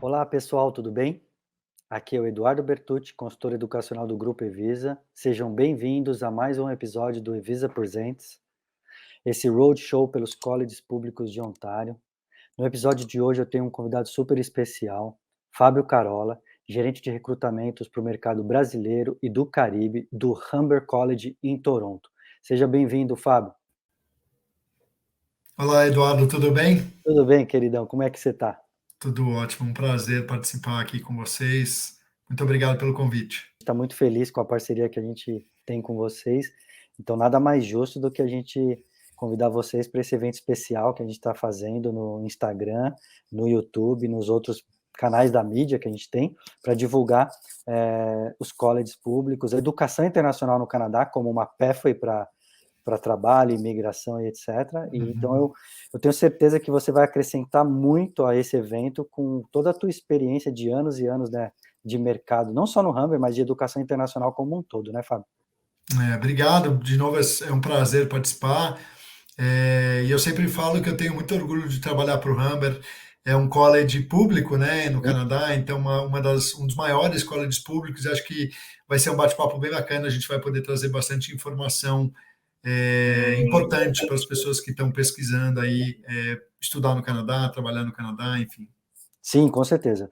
Olá pessoal, tudo bem? Aqui é o Eduardo Bertucci, consultor educacional do Grupo Evisa. Sejam bem-vindos a mais um episódio do Evisa Presents, esse roadshow pelos colleges públicos de Ontário. No episódio de hoje eu tenho um convidado super especial, Fábio Carola, gerente de recrutamentos para o mercado brasileiro e do Caribe do Humber College em Toronto. Seja bem-vindo, Fábio. Olá, Eduardo, tudo bem? Tudo bem, queridão? Como é que você está? Tudo ótimo, um prazer participar aqui com vocês. Muito obrigado pelo convite. Está muito feliz com a parceria que a gente tem com vocês. Então, nada mais justo do que a gente convidar vocês para esse evento especial que a gente está fazendo no Instagram, no YouTube, nos outros canais da mídia que a gente tem, para divulgar os colleges públicos, a educação internacional no Canadá, como uma pathway para trabalho, imigração e etc. E, então, Uhum. eu tenho certeza que você vai acrescentar muito a esse evento com toda a tua experiência de anos e anos, né, de mercado, não só no Humber, mas de educação internacional como um todo, né, Fábio? Obrigado, de novo é um prazer participar. E eu sempre falo que eu tenho muito orgulho de trabalhar para o Humber. É um college público, né, no Sim, Canadá, então um dos maiores colleges públicos. Acho que vai ser um bate-papo bem bacana. A gente vai poder trazer bastante informação importante para as pessoas que estão pesquisando aí, estudar no Canadá, trabalhar no Canadá, enfim. sim, com certeza.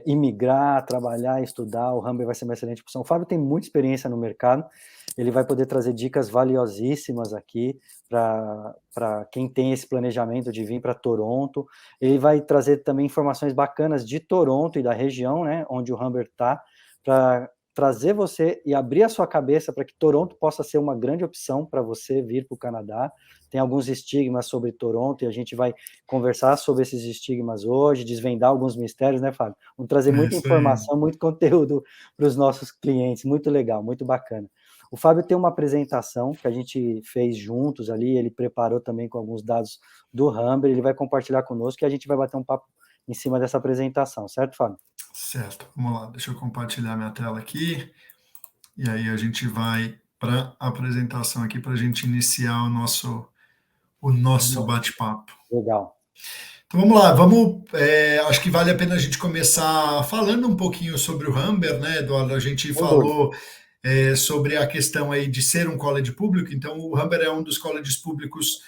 Imigrar, trabalhar, estudar, o Humber vai ser uma excelente opção. O Fábio tem muita experiência no mercado, ele vai poder trazer dicas valiosíssimas aqui para quem tem esse planejamento de vir para Toronto. Ele vai trazer também informações bacanas de Toronto e da região, né, onde o Humber está, para trazer você e abrir a sua cabeça para que Toronto possa ser uma grande opção para você vir para o Canadá. Tem alguns estigmas sobre Toronto e a gente vai conversar sobre esses estigmas hoje, desvendar alguns mistérios, né, Fábio? Vamos trazer É muita isso aí. informação, muito conteúdo para os nossos clientes, muito legal, muito bacana. O Fábio tem uma apresentação que a gente fez juntos ali, ele preparou também com alguns dados do Humber, ele vai compartilhar conosco e a gente vai bater um papo em cima dessa apresentação, certo, Fábio? Certo, vamos lá, deixa eu compartilhar minha tela aqui, e aí a gente vai para a apresentação aqui para a gente iniciar o nosso bate-papo. Legal. Então vamos lá, acho que vale a pena a gente começar falando um pouquinho sobre o Humber, né, Eduardo? A gente Sem dúvida. falou sobre a questão aí de ser um college público, então o Humber é um dos colleges públicos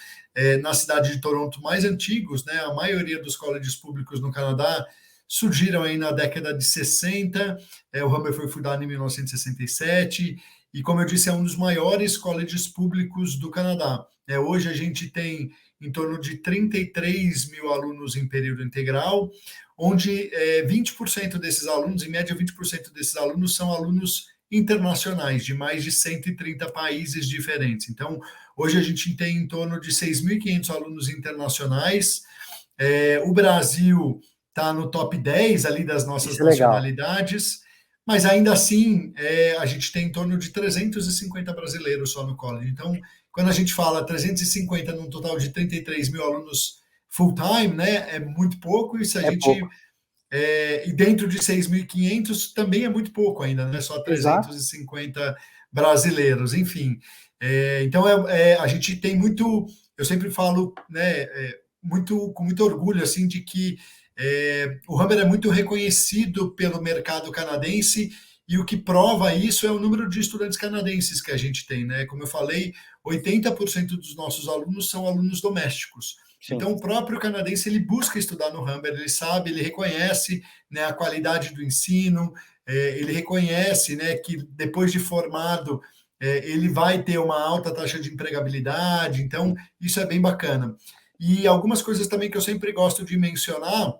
na cidade de Toronto mais antigos, né? A maioria dos colleges públicos no Canadá surgiram aí na década de 60, o Humber foi fundado em 1967, e como eu disse, é um dos maiores colleges públicos do Canadá. Hoje a gente tem em torno de 33 mil alunos em período integral, onde 20% desses alunos, em média 20% desses alunos, são alunos internacionais, de mais de 130 países diferentes. Então, hoje a gente tem em torno de 6.500 alunos internacionais. O Brasil está no top 10 ali das nossas Isso é legal. nacionalidades, mas ainda assim a gente tem em torno de 350 brasileiros só no college. Então, quando a gente fala 350 num total de 33 mil alunos full-time, né, é muito pouco, e se a É gente pouco. e dentro de 6.500 também é muito pouco ainda, né? Só Exato. 350 brasileiros, enfim. Então, a gente tem muito, eu sempre falo, né, com muito orgulho, assim, de que o Humber é muito reconhecido pelo mercado canadense, e o que prova isso é o número de estudantes canadenses que a gente tem, né? Como eu falei, 80% dos nossos alunos são alunos domésticos. Sim. Então, o próprio canadense ele busca estudar no Humber, ele sabe, ele reconhece, né, a qualidade do ensino, ele reconhece, né, que depois de formado ele vai ter uma alta taxa de empregabilidade. Então, isso é bem bacana. E algumas coisas também que eu sempre gosto de mencionar,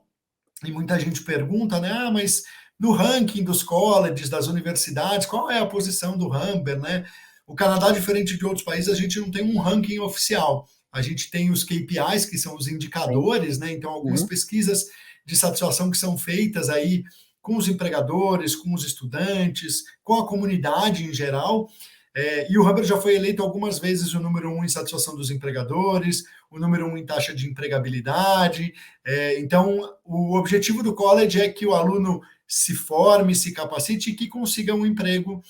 e muita gente pergunta, né, mas no ranking dos colleges, das universidades, qual é a posição do Humber, né? O Canadá, diferente de outros países, a gente não tem um ranking oficial. A gente tem os KPIs, que são os Sim. indicadores, né? Então, algumas Uhum. pesquisas de satisfação que são feitas aí com os empregadores, com os estudantes, com a comunidade em geral. E o Humber já foi eleito algumas vezes o número um em satisfação dos empregadores, o número um em taxa de empregabilidade. Então, o objetivo do college é que o aluno se forme, se capacite e que consiga um emprego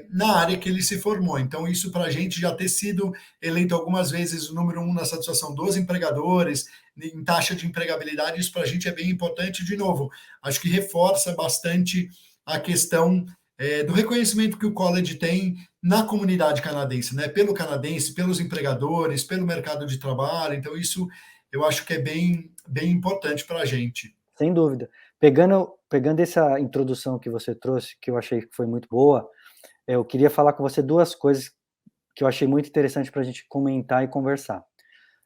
na área que ele se formou. Então, isso para a gente já ter sido eleito algumas vezes o número um na satisfação dos empregadores, em taxa de empregabilidade, isso para a gente é bem importante. De novo, acho que reforça bastante a questão do reconhecimento que o college tem na comunidade canadense, né? Pelo canadense, pelos empregadores, pelo mercado de trabalho. Então, isso eu acho que é bem, bem importante para a gente. Sem dúvida. Pegando essa introdução que você trouxe, que eu achei que foi muito boa, eu queria falar com você duas coisas que eu achei muito interessante para a gente comentar e conversar.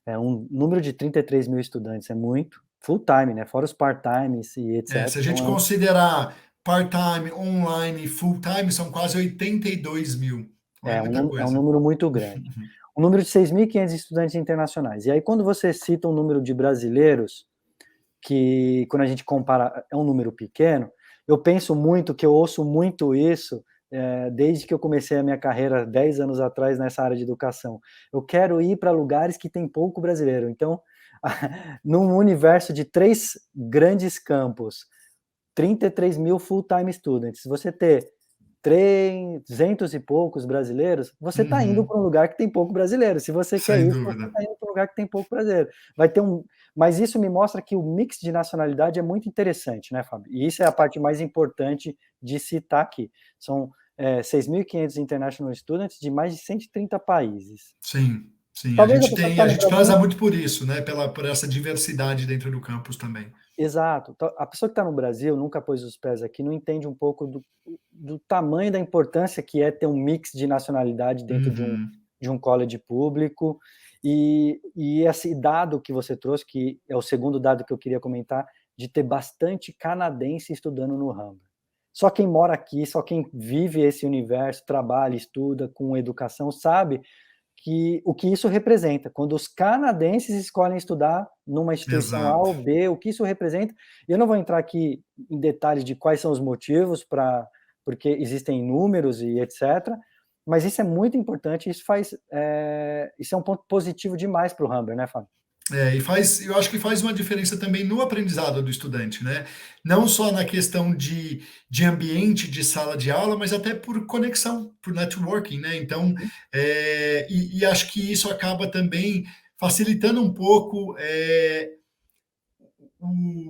Um número de 33 mil estudantes é muito, full time, né? Fora os part-times e etc. Se a gente Então, considerar part-time, online e full-time, são quase 82 mil. Não é muita é um coisa. número muito grande. Um número de 6.500 estudantes internacionais. E aí, quando você cita um número de brasileiros, que quando a gente compara é um número pequeno, eu penso muito, que eu ouço muito isso desde que eu comecei a minha carreira 10 anos atrás nessa área de educação. Eu quero ir para lugares que tem pouco brasileiro. Então, num universo de 3 grandes campos, 33 mil full-time students, se você ter 300 e poucos brasileiros, você está indo para um lugar que tem pouco brasileiro. Se você quer Sem isso, você dúvida. está indo para um lugar que tem pouco brasileiro. Vai ter mas isso me mostra que o mix de nacionalidade é muito interessante, né, Fábio? E isso é a parte mais importante de citar aqui. São 6.500 international students de mais de 130 países. Sim, sim. A Talvez a gente pessoa que tem, está a no gente preza Brasil. muito por isso, né? Por essa diversidade dentro do campus também. Exato. A pessoa que está no Brasil, nunca pôs os pés aqui, não entende um pouco do tamanho da importância que é ter um mix de nacionalidade dentro de um college público. E esse dado que você trouxe, que é o segundo dado que eu queria comentar, de ter bastante canadense estudando no Humber. Só quem mora aqui, só quem vive esse universo, trabalha, estuda com educação, sabe o que isso representa. Quando os canadenses escolhem estudar numa instituição A Exato. ou B, o que isso representa. Eu não vou entrar aqui em detalhes de quais são os motivos, porque existem números e etc., mas isso é muito importante, isso é um ponto positivo demais para o Humber, né, Fábio? Eu acho que faz uma diferença também no aprendizado do estudante, né? Não só na questão de ambiente, de sala de aula, mas até por conexão, por networking, né? Então, acho que isso acaba também facilitando um pouco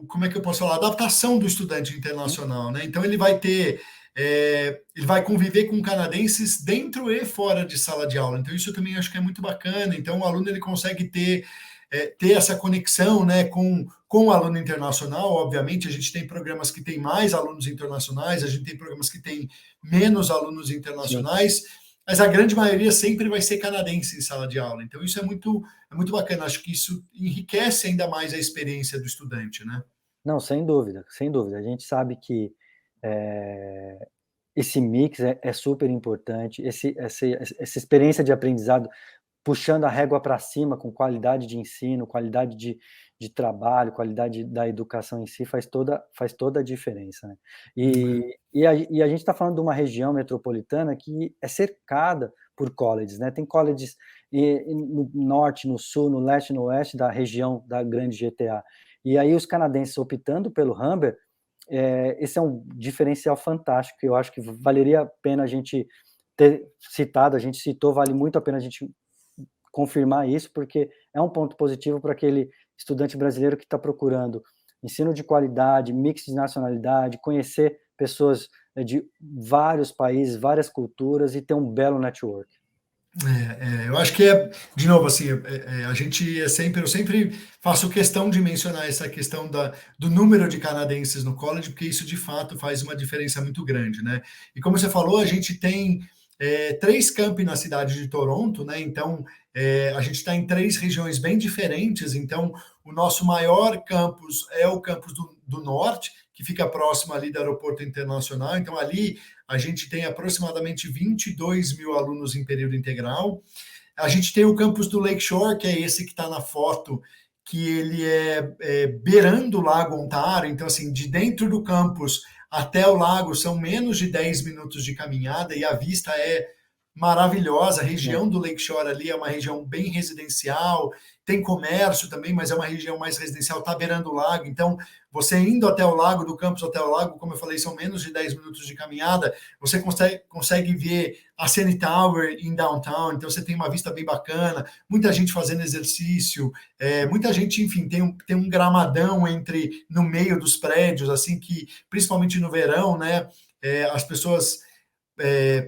como é que eu posso falar, a adaptação do estudante internacional, né? Então, ele vai conviver com canadenses dentro e fora de sala de aula. Então, isso eu também acho que é muito bacana. Então, o aluno ele consegue ter essa conexão, né, com o aluno internacional. Obviamente, a gente tem programas que têm mais alunos internacionais, a gente tem programas que têm menos alunos internacionais, mas a grande maioria sempre vai ser canadense em sala de aula. Então, isso é muito bacana. Acho que isso enriquece ainda mais a experiência do estudante, né? Não, sem dúvida, sem dúvida. A gente sabe que esse mix é super importante, essa experiência de aprendizado puxando a régua para cima com qualidade de ensino, qualidade de trabalho, qualidade da educação em si, faz toda a diferença, né? E a gente está falando de uma região metropolitana que é cercada por colleges, né? Tem colleges no norte, no sul, no leste, no oeste da região da grande GTA. E aí os canadenses optando pelo Humber, esse é um diferencial fantástico, que eu acho que valeria a pena a gente ter citado, a gente citou, vale muito a pena a gente confirmar isso, porque é um ponto positivo para aquele estudante brasileiro que está procurando ensino de qualidade, mix de nacionalidade, conhecer pessoas de vários países, várias culturas e ter um belo network. Eu acho que de novo, assim, a gente eu sempre faço questão de mencionar essa questão do número de canadenses no college, porque isso de fato faz uma diferença muito grande, né? E como você falou, a gente tem 3 campi na cidade de Toronto, né? Então, a gente está em 3 regiões bem diferentes. Então, o nosso maior campus é o campus do norte, que fica próximo ali do aeroporto internacional. Então, ali a gente tem aproximadamente 22 mil alunos em período integral. A gente tem o campus do Lakeshore, que é esse que está na foto, que ele é beirando o Lago Ontário. Então, assim, de dentro do campus até o lago são menos de 10 minutos de caminhada e a vista é maravilhosa. A região do Lakeshore ali é uma região bem residencial, tem comércio também, mas é uma região mais residencial, está beirando o lago. Então, você indo até o lago, do campus até o lago, como eu falei, são menos de 10 minutos de caminhada, você consegue ver a CN Tower em downtown, então você tem uma vista bem bacana, muita gente fazendo exercício, muita gente, enfim, tem um gramadão no meio dos prédios, assim, que, principalmente no verão, né, as pessoas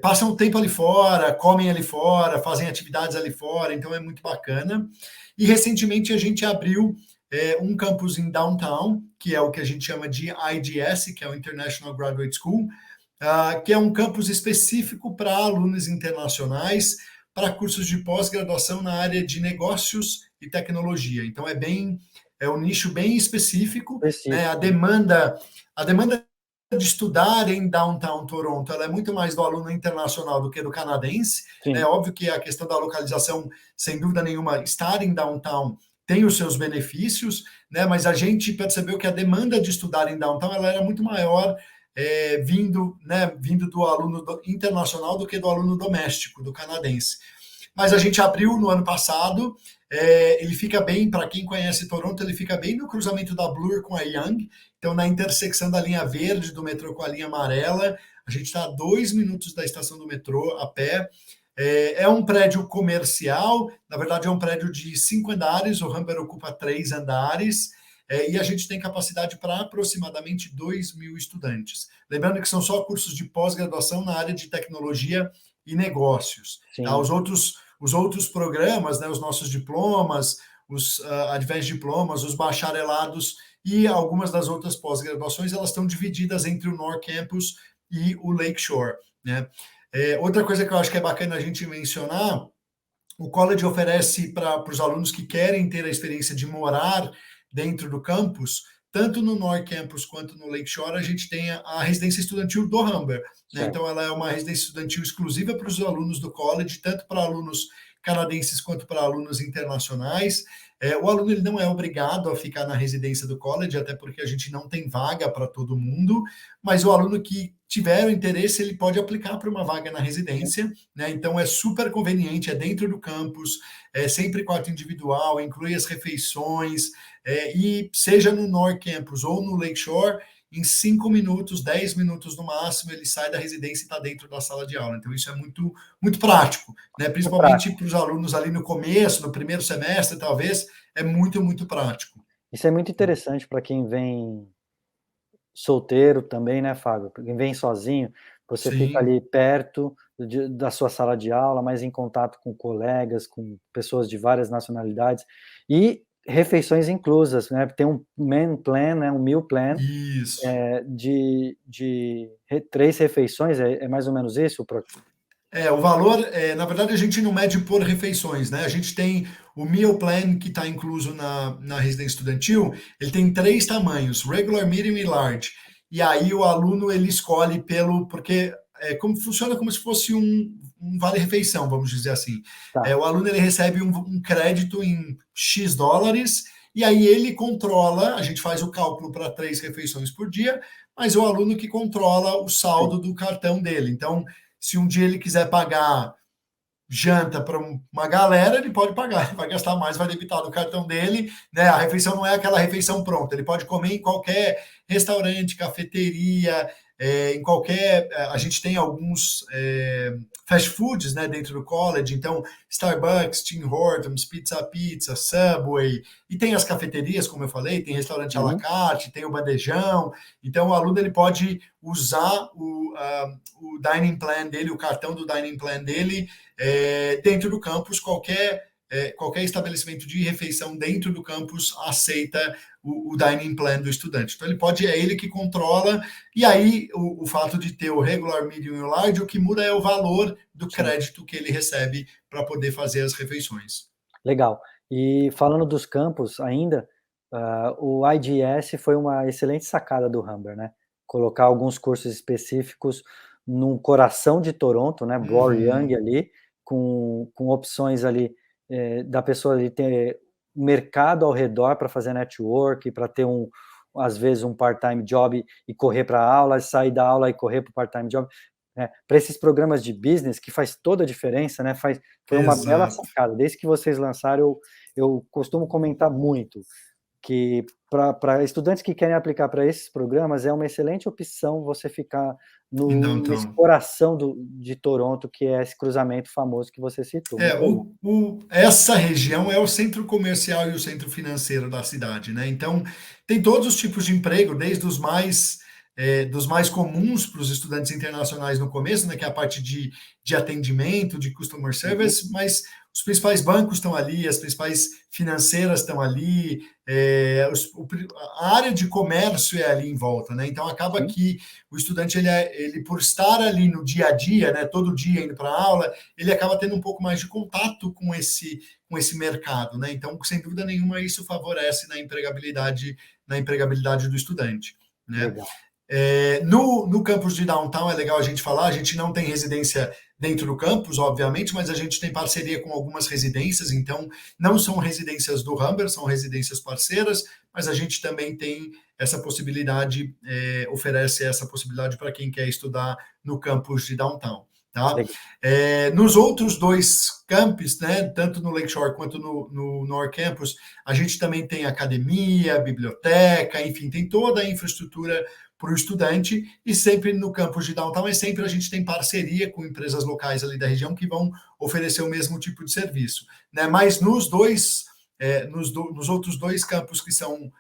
passam o tempo ali fora, comem ali fora, fazem atividades ali fora, então é muito bacana. E recentemente a gente abriu um campus em downtown, que é o que a gente chama de IGS, que é o International Graduate School, que é um campus específico para alunos internacionais, para cursos de pós-graduação na área de negócios e tecnologia. Então é um nicho bem específico, né? A demanda de estudar em downtown Toronto, ela é muito mais do aluno internacional do que do canadense. É óbvio que a questão da localização, sem dúvida nenhuma, estar em downtown tem os seus benefícios, né? Mas a gente percebeu que a demanda de estudar em downtown ela era muito maior vindo do aluno internacional do que do aluno doméstico, do canadense. Mas a gente abriu no ano passado, ele fica bem, para quem conhece Toronto, ele fica bem no cruzamento da Bloor com a Yonge, então na intersecção da linha verde do metrô com a linha amarela, a gente está a 2 minutos da estação do metrô a pé. É um prédio comercial, na verdade é um prédio de 5 andares, o Humber ocupa 3 andares, e a gente tem capacidade para aproximadamente 2.000 estudantes. Lembrando que são só cursos de pós-graduação na área de tecnologia e negócios. Tá? Os outros programas, né, os nossos diplomas, os advanced diplomas, os bacharelados e algumas das outras pós-graduações, elas estão divididas entre o North Campus e o Lakeshore. Né? Outra coisa que eu acho que é bacana a gente mencionar, o college oferece para os alunos que querem ter a experiência de morar dentro do campus, tanto no North Campus quanto no Lakeshore, a gente tem a residência estudantil do Humber. Né? Então, ela é uma residência estudantil exclusiva para os alunos do college, tanto para alunos canadenses quanto para alunos internacionais. O aluno ele não é obrigado a ficar na residência do college, até porque a gente não tem vaga para todo mundo, mas o aluno que tiver o interesse, ele pode aplicar para uma vaga na residência, né? Então é super conveniente, é dentro do campus, é sempre quarto individual, inclui as refeições, e seja no North Campus ou no Lakeshore, em 5 minutos, 10 minutos no máximo, ele sai da residência e está dentro da sala de aula. Então, isso é muito, muito prático, né? Principalmente para os alunos ali no começo, no primeiro semestre, talvez, é muito, muito prático. Isso é muito interessante para quem vem solteiro também, né, Fábio? Para quem vem sozinho, você fica ali perto da sua sala de aula, mas em contato com colegas, com pessoas de várias nacionalidades, e refeições inclusas, né? Tem um meal plan, né? Um meal plan. Isso. De 3 refeições, é mais ou menos isso? O valor, na verdade, a gente não mede por refeições, né? A gente tem o meal plan que está incluso na residência estudantil, ele tem 3 tamanhos, regular, medium e large. E aí o aluno ele escolhe porque funciona como se fosse um vale-refeição, vamos dizer assim. O aluno ele recebe um crédito em X dólares, e aí ele controla, a gente faz o cálculo para 3 refeições por dia, mas é o aluno que controla o saldo do cartão dele. Então, se um dia ele quiser pagar janta para uma galera, ele pode pagar, ele vai gastar mais, vai debitar do cartão dele, né? A refeição não é aquela refeição pronta, ele pode comer em qualquer restaurante, cafeteria, em qualquer... A gente tem alguns fast foods, né, dentro do college, então Starbucks, Tim Hortons, Pizza, Subway, e tem as cafeterias, como eu falei, tem restaurante à la carte, tem o bandejão, então o aluno ele pode usar o dining plan dele, o cartão do dining plan dele, dentro do campus, qualquer estabelecimento de refeição dentro do campus aceita o dining plan do estudante. Então, é ele que controla, e aí o fato de ter o regular, medium e o large, o que muda é o valor do crédito que ele recebe para poder fazer as refeições. Legal. E falando dos campos ainda, o IGS foi uma excelente sacada do Humber, né? Colocar alguns cursos específicos no coração de Toronto, né? Bloor Yonge ali, com opções ali da pessoa ali ter mercado ao redor para fazer network, para ter às vezes um part-time job e correr para a aula, sair da aula e correr para o part-time job. Para esses programas de business, que faz toda a diferença, né? Foi uma bela Exato. sacada. Desde que vocês lançaram, eu costumo comentar muito que para estudantes que querem aplicar para esses programas, é uma excelente opção você ficar Em nesse downtown. coração de Toronto, que é esse cruzamento famoso que você citou. É, Muito legal. essa região é o centro comercial e o centro financeiro da cidade, né? Então, tem todos os tipos de emprego, desde dos mais comuns para os estudantes internacionais no começo, né? Que é a parte de atendimento, de customer Uhum. service, mas os principais bancos estão ali, as principais financeiras estão ali, a área de comércio é ali em volta, né? Então, acaba Sim, que o estudante, ele por estar ali no dia a dia, né? Todo dia indo para a aula, ele acaba tendo um pouco mais de contato com esse mercado, né? Então, sem dúvida nenhuma, isso favorece na empregabilidade do estudante, né? legal. No campus de downtown é legal a gente falar, a gente não tem residência dentro do campus, obviamente, mas a gente tem parceria com algumas residências, então não são residências do Humber, são residências parceiras, mas a gente também tem essa possibilidade, oferece essa possibilidade para quem quer estudar no campus de downtown. Tá? Legal. Nos outros dois campos, né, tanto no Lakeshore quanto no North Campus, a gente também tem academia, biblioteca, enfim, tem toda a infraestrutura para o estudante, e sempre no campus de downtown, é sempre a gente tem parceria com empresas locais ali da região que vão oferecer o mesmo tipo de serviço. Né? Mas nos outros dois campos que são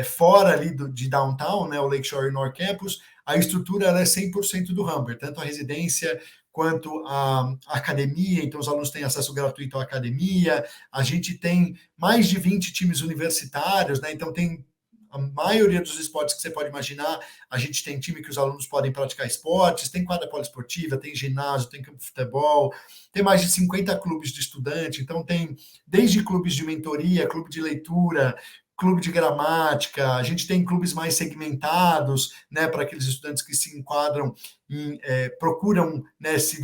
fora ali de downtown, né, o Lakeshore e o North Campus, a estrutura ela é 100% do Humber, tanto a residência quanto a academia, então os alunos têm acesso gratuito à academia, a gente tem mais de 20 times universitários, né, então tem a maioria dos esportes que você pode imaginar, a gente tem time que os alunos podem praticar esportes, tem quadra poliesportiva, tem ginásio, tem campo de futebol, tem mais de 50 clubes de estudante, então tem desde clubes de mentoria, clube de leitura, clube de gramática, a gente tem clubes mais segmentados, né, para aqueles estudantes que se enquadram procuram, né, se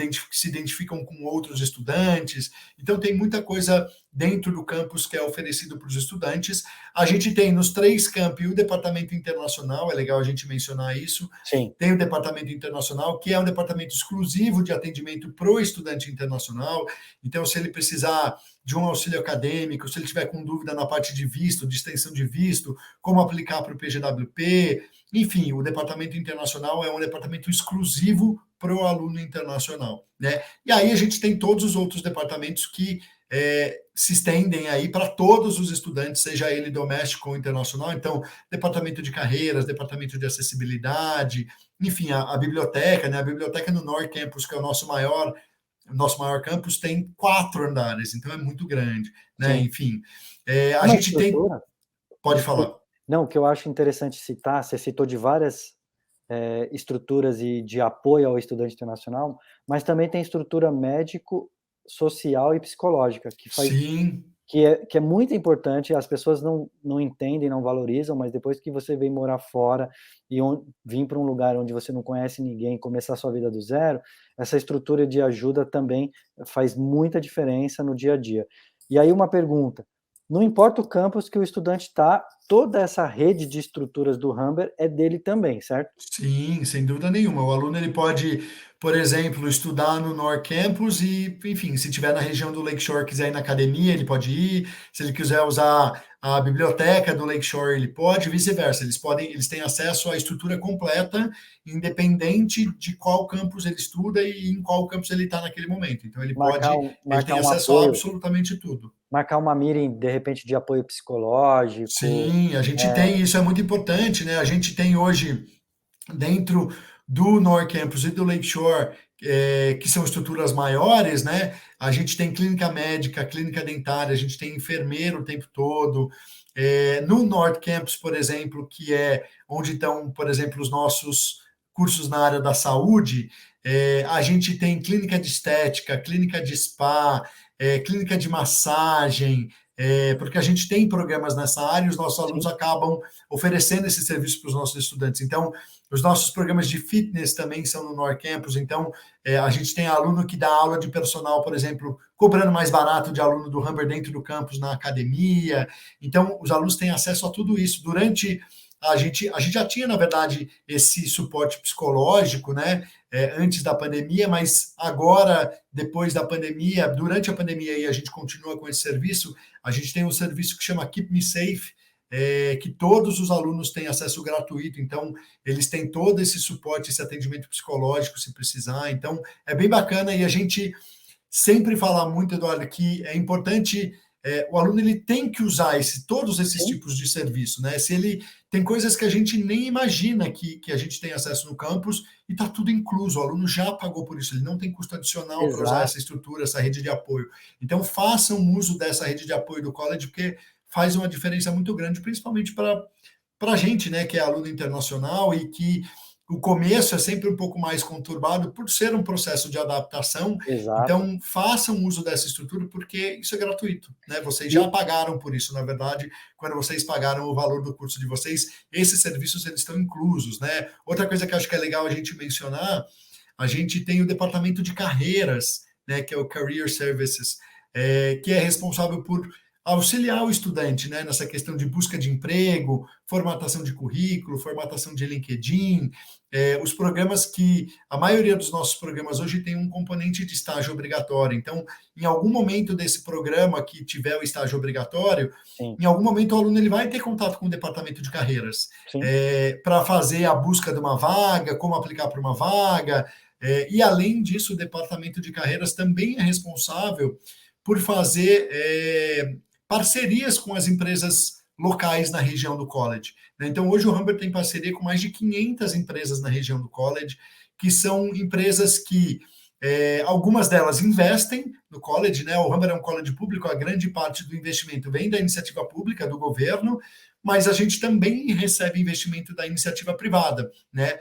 identificam com outros estudantes. Então, tem muita coisa dentro do campus que é oferecido para os estudantes. A gente tem nos três campi o departamento internacional, é legal a gente mencionar isso. Sim. Tem o departamento internacional, que é um departamento exclusivo de atendimento para o estudante internacional. Então, se ele precisar de um auxílio acadêmico, se ele tiver com dúvida na parte de visto, de extensão de visto, como aplicar para o PGWP, enfim, o departamento internacional é um departamento exclusivo para o aluno internacional, né? E aí a gente tem todos os outros departamentos que se estendem aí para todos os estudantes, seja ele doméstico ou internacional. Então, departamento de carreiras, departamento de acessibilidade, enfim, a biblioteca, né? A biblioteca no North Campus, que é o nosso maior campus, tem 4 andares, então é muito grande, né? Sim. Enfim, a Uma gente tem. estrutura, Pode desculpa. falar. Não, o que eu acho interessante citar, você citou de várias estruturas e de apoio ao estudante internacional, mas também tem estrutura médico, social e psicológica, Sim, que é muito importante, as pessoas não entendem, não valorizam, mas depois que você vem morar fora e vir para um lugar onde você não conhece ninguém, começar a sua vida do zero, essa estrutura de ajuda também faz muita diferença no dia a dia. E aí uma pergunta, não importa o campus que o estudante está, toda essa rede de estruturas do Humber é dele também, certo? sim, sem dúvida nenhuma. O aluno ele pode, por exemplo, estudar no North Campus e, enfim, se tiver na região do Lakeshore, quiser ir na academia, ele pode ir. Se ele quiser usar a biblioteca do Lakeshore, ele pode, e vice-versa. Eles têm acesso à estrutura completa, independente de qual campus ele estuda e em qual campus ele está naquele momento. Então ele Marcar tem um acesso a apoio, absolutamente tudo. marcar uma meeting, de repente, de apoio psicológico. Sim, a gente tem, isso é muito importante, né? A gente tem hoje dentro do North Campus e do Lakeshore, que são estruturas maiores, né? A gente tem clínica médica, clínica dentária, a gente tem enfermeiro o tempo todo. No North Campus, por exemplo, que é onde estão, por exemplo, os nossos cursos na área da saúde, a gente tem clínica de estética, clínica de spa, clínica de massagem, porque a gente tem programas nessa área e os nossos alunos Sim, acabam oferecendo esse serviço para os nossos estudantes. Então, os nossos programas de fitness também são no North Campus, então a gente tem aluno que dá aula de personal, por exemplo, cobrando mais barato de aluno do Humber dentro do campus na academia. Então, os alunos têm acesso a tudo isso. Durante a gente já tinha, na verdade, esse suporte psicológico, né, antes da pandemia, mas agora, depois da pandemia, durante a pandemia, e a gente continua com esse serviço, a gente tem um serviço que chama Keep Me Safe, que todos os alunos têm acesso gratuito, então eles têm todo esse suporte, esse atendimento psicológico, se precisar, então é bem bacana, e a gente sempre fala muito, Eduardo, que é importante, o aluno ele tem que usar todos esses Sim, tipos de serviço, né? Se ele tem coisas que a gente nem imagina que a gente tem acesso no campus e está tudo incluso, o aluno já pagou por isso, ele não tem custo adicional para usar exato, essa estrutura, essa rede de apoio. Então façam uso dessa rede de apoio do college, porque faz uma diferença muito grande, principalmente para a gente, né, que é aluno internacional e que o começo é sempre um pouco mais conturbado por ser um processo de adaptação. exato. Então, façam uso dessa estrutura porque isso é gratuito, né? Vocês já E, pagaram por isso, na verdade, quando vocês pagaram o valor do curso de vocês, esses serviços eles estão inclusos, né? Outra coisa que eu acho que é legal a gente mencionar, a gente tem o departamento de carreiras, né, que é o Career Services, que é responsável por auxiliar o estudante, né, nessa questão de busca de emprego, formatação de currículo, formatação de LinkedIn, os programas que a maioria dos nossos programas hoje tem um componente de estágio obrigatório. Então, em algum momento desse programa que tiver o estágio obrigatório, sim, em algum momento o aluno ele vai ter contato com o departamento de carreiras sim, para fazer a busca de uma vaga, como aplicar para uma vaga. E além disso, o departamento de carreiras também é responsável por fazer parcerias com as empresas locais na região do college, né? Então, hoje o Humber tem parceria com mais de 500 empresas na região do college, que são empresas que algumas delas investem no college, né? O Humber é um college público, a grande parte do investimento vem da iniciativa pública, do governo, mas a gente também recebe investimento da iniciativa privada, né?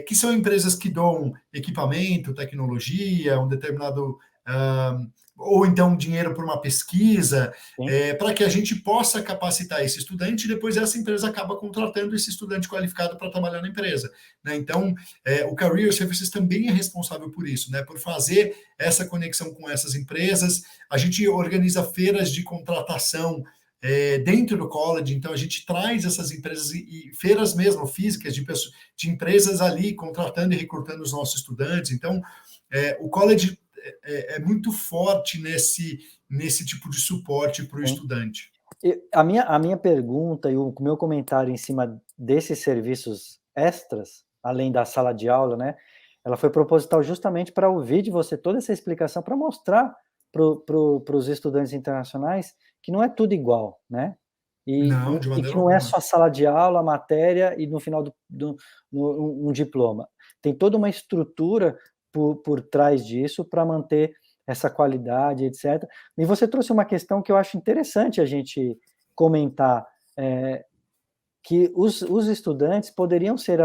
Que são empresas que dão equipamento, tecnologia, um determinado ou então dinheiro para uma pesquisa, sim. para que a gente possa capacitar esse estudante e depois essa empresa acaba contratando esse estudante qualificado para trabalhar na empresa, né? Então, o Career Services também é responsável por isso, né? Por fazer essa conexão com essas empresas. A gente organiza feiras de contratação dentro do college, então a gente traz essas empresas e feiras mesmo físicas de empresas ali contratando e recrutando os nossos estudantes. Então, o college é muito forte nesse tipo de suporte para o Sim. estudante. A minha pergunta e o meu comentário em cima desses serviços extras, além da sala de aula, né, ela foi proposital justamente para ouvir de você toda essa explicação, para mostrar para os estudantes internacionais que não é tudo igual, né, Não, de que maneira não é alguma. só sala de aula, matéria e no final um diploma. Tem toda uma estrutura por trás disso para manter essa qualidade, etc. E você trouxe uma questão que eu acho interessante a gente comentar, que os estudantes poderiam ser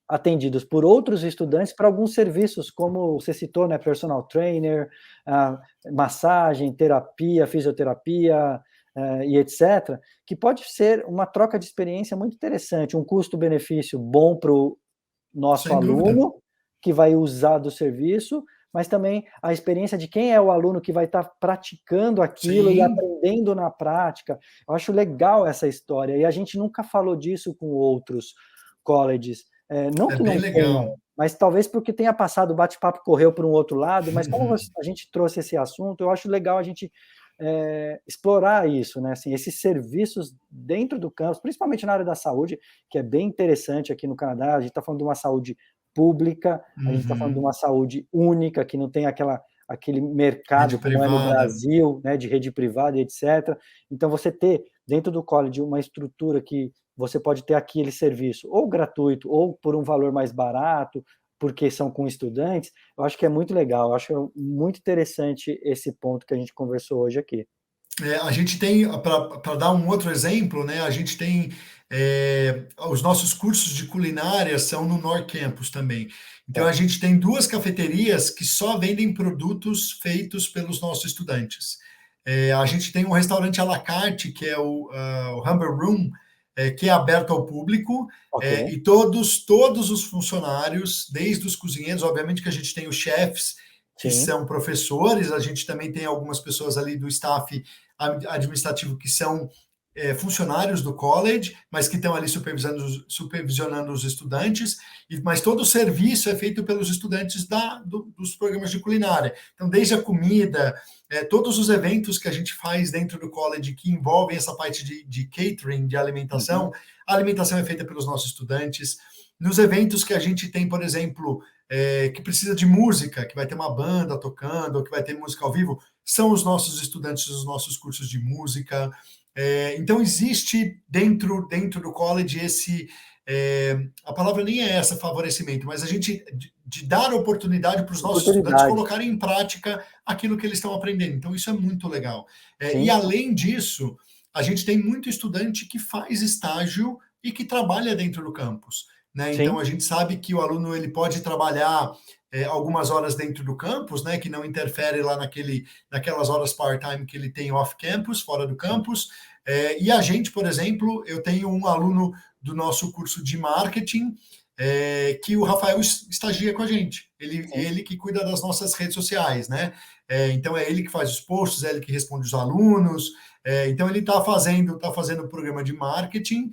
atendidos por outros estudantes para alguns serviços, como você citou, né, personal trainer, massagem, terapia, fisioterapia, e etc., que pode ser uma troca de experiência muito interessante, um custo-benefício bom para o nosso Sem dúvida. aluno, que vai usar do serviço, mas também a experiência de quem é o aluno que vai estar praticando aquilo e Sim, aprendendo na prática. Eu acho legal essa história, e a gente nunca falou disso com outros colleges. Não é que bem não tenham, legal. mas talvez porque tenha passado, o bate-papo correu para um outro lado, mas como a gente trouxe esse assunto, eu acho legal a gente explorar isso, né? Assim, esses serviços dentro do campus, principalmente na área da saúde, que é bem interessante aqui no Canadá. A gente está falando de uma saúde pública, a gente está falando de Uhum. uma saúde única, que não tem aquele Rede mercado como é no privada. Brasil, né, de rede privada, etc. Então, você ter dentro do college uma estrutura que você pode ter aquele serviço ou gratuito ou por um valor mais barato, porque são com estudantes, eu acho que é muito legal, eu acho muito interessante esse ponto que a gente conversou hoje aqui. A gente tem, para dar um outro exemplo, né? A gente tem os nossos cursos de culinária são no Nor Campus também. Então a Tá. gente tem duas cafeterias que só vendem produtos feitos pelos nossos estudantes. A gente tem um restaurante à la carte, que é o Humber Room, que é aberto ao público, Ok, e todos os funcionários, desde os cozinheiros, obviamente que a gente tem os chefs, que sim, são professores, a gente também tem algumas pessoas ali do staff administrativo que são funcionários do college, mas que estão ali supervisionando os estudantes, mas todo o serviço é feito pelos estudantes dos programas de culinária. Então, desde a comida, todos os eventos que a gente faz dentro do college que envolvem essa parte de catering, de alimentação, a alimentação é feita pelos nossos estudantes. Nos eventos que a gente tem, por exemplo, que precisa de música, que vai ter uma banda tocando, ou que vai ter música ao vivo, são os nossos estudantes dos nossos cursos de música. Então, existe dentro do college a palavra nem é essa, favorecimento, mas a gente de dar oportunidade para os nossos estudantes colocarem em prática aquilo que eles estão aprendendo. Então, isso é muito legal. E, além disso, a gente tem muito estudante que faz estágio e que trabalha dentro do campus. Né? Então, a gente sabe que o aluno ele pode trabalhar algumas horas dentro do campus, né, que não interfere lá naquelas horas part-time que ele tem off-campus, fora do campus. E a gente, por exemplo, eu tenho um aluno do nosso curso de marketing que o Rafael estagia com a gente. Ele que cuida das nossas redes sociais, né? Então, é ele que faz os posts, é ele que responde os alunos. Então, ele está fazendo o programa de marketing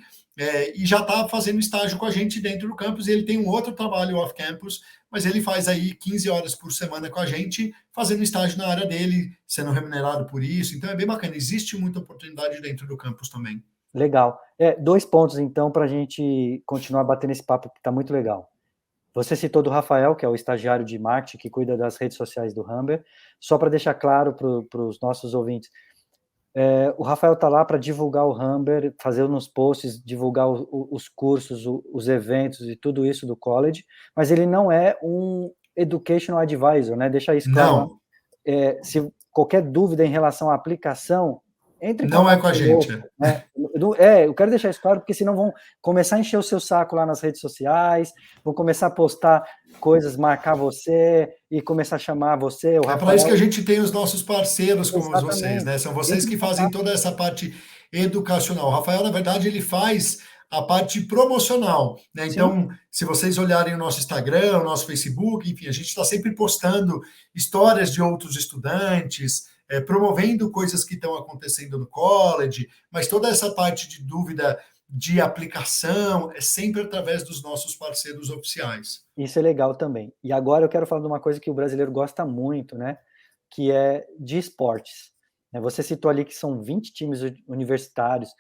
e já está fazendo estágio com a gente dentro do campus. E ele tem um outro trabalho off-campus, mas ele faz aí 15 horas por semana com a gente, fazendo estágio na área dele, sendo remunerado por isso. Então, é bem bacana. Existe muita oportunidade dentro do campus também. Legal. 2 pontos, então, para a gente continuar batendo esse papo, que está muito legal. Você citou do Rafael, que é o estagiário de marketing, que cuida das redes sociais do Humber. Só para deixar claro para os nossos ouvintes, o Rafael está lá para divulgar o Humber, fazer nos posts, divulgar os cursos, os eventos e tudo isso do college, mas ele não é um educational advisor, né? Deixa isso claro. Não. Se qualquer dúvida em relação à aplicação, entre em contato. Não é com a gente. Né? Eu quero deixar isso claro, porque senão vão começar a encher o seu saco lá nas redes sociais, vão começar a postar coisas, marcar você e começar a chamar você. Para isso que a gente tem os nossos parceiros como vocês, né? São vocês que fazem toda essa parte educacional. O Rafael, na verdade, ele faz a parte promocional, né? Então, se vocês olharem o nosso Instagram, o nosso Facebook, enfim, a gente está sempre postando histórias de outros estudantes, promovendo coisas que estão acontecendo no college, mas toda essa parte de dúvida de aplicação é sempre através dos nossos parceiros oficiais. Isso é legal também. E agora eu quero falar de uma coisa que o brasileiro gosta muito, né? Que é de esportes. Você citou ali que são 20 times universitários,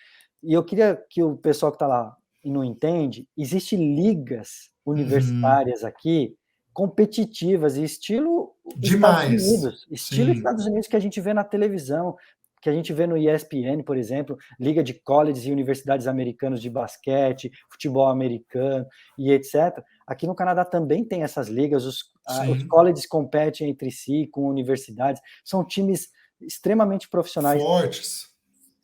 e eu queria que o pessoal que está lá e não entende, existem ligas universitárias aqui, competitivas, e estilo demais. Estados Unidos, estilo Estados Unidos que a gente vê na televisão, que a gente vê no ESPN, por exemplo, liga de colleges e universidades americanos de basquete, futebol americano e etc. Aqui no Canadá também tem essas ligas, os colleges competem entre si com universidades, são times extremamente profissionais. Fortes.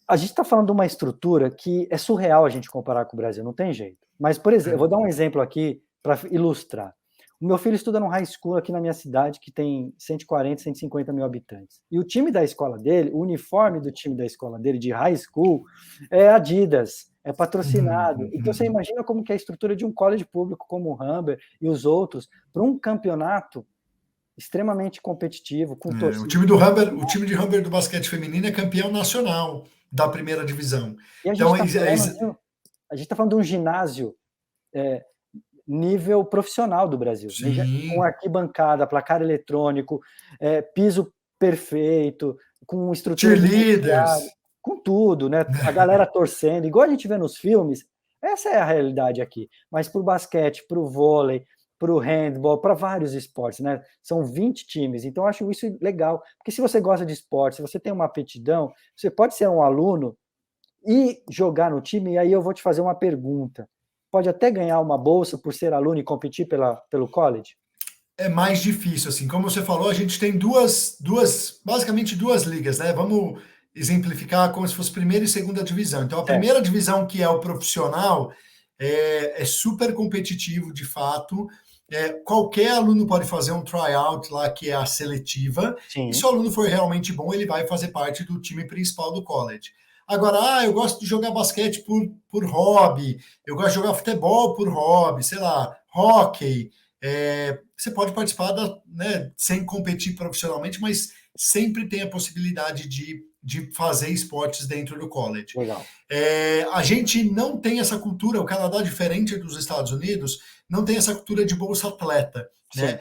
A gente está falando de uma estrutura que é surreal a gente comparar com o Brasil, não tem jeito. Mas, por exemplo, eu vou dar um exemplo aqui para ilustrar. O meu filho estuda no high school aqui na minha cidade, que tem 140, 150 mil habitantes. E o time da escola dele, o uniforme do time da escola dele, de high school, é Adidas, é patrocinado. Então, você imagina como que é a estrutura de um college público como o Humber e os outros, para um campeonato extremamente competitivo, com torcida. O time de Humber do basquete feminino é campeão nacional da primeira divisão. E a gente está falando de um ginásio nível profissional do Brasil, com arquibancada, placar eletrônico, piso perfeito, com estrutura cheerleaders, com tudo, né? A galera torcendo, igual a gente vê nos filmes. Essa é a realidade aqui. Mas para o basquete, para o vôlei, para o handball, para vários esportes, né? São 20 times, então eu acho isso legal, porque se você gosta de esporte, se você tem uma aptidão, você pode ser um aluno e jogar no time, e aí eu vou te fazer uma pergunta. Pode até ganhar uma bolsa por ser aluno e competir pelo college? É mais difícil, assim, como você falou, a gente tem basicamente duas ligas, né? Vamos exemplificar como se fosse primeira e segunda divisão. Então, a primeira divisão, que é o profissional, é super competitivo, de fato. Qualquer aluno pode fazer um tryout lá, que é a seletiva. E se o aluno for realmente bom, ele vai fazer parte do time principal do college. Agora, eu gosto de jogar basquete por hobby, eu gosto de jogar futebol por hobby, sei lá, hóquei. Você pode participar sem competir profissionalmente, mas sempre tem a possibilidade de de fazer esportes dentro do college. Legal. A gente não tem essa cultura, o Canadá, diferente dos Estados Unidos, não tem essa cultura de bolsa atleta, né?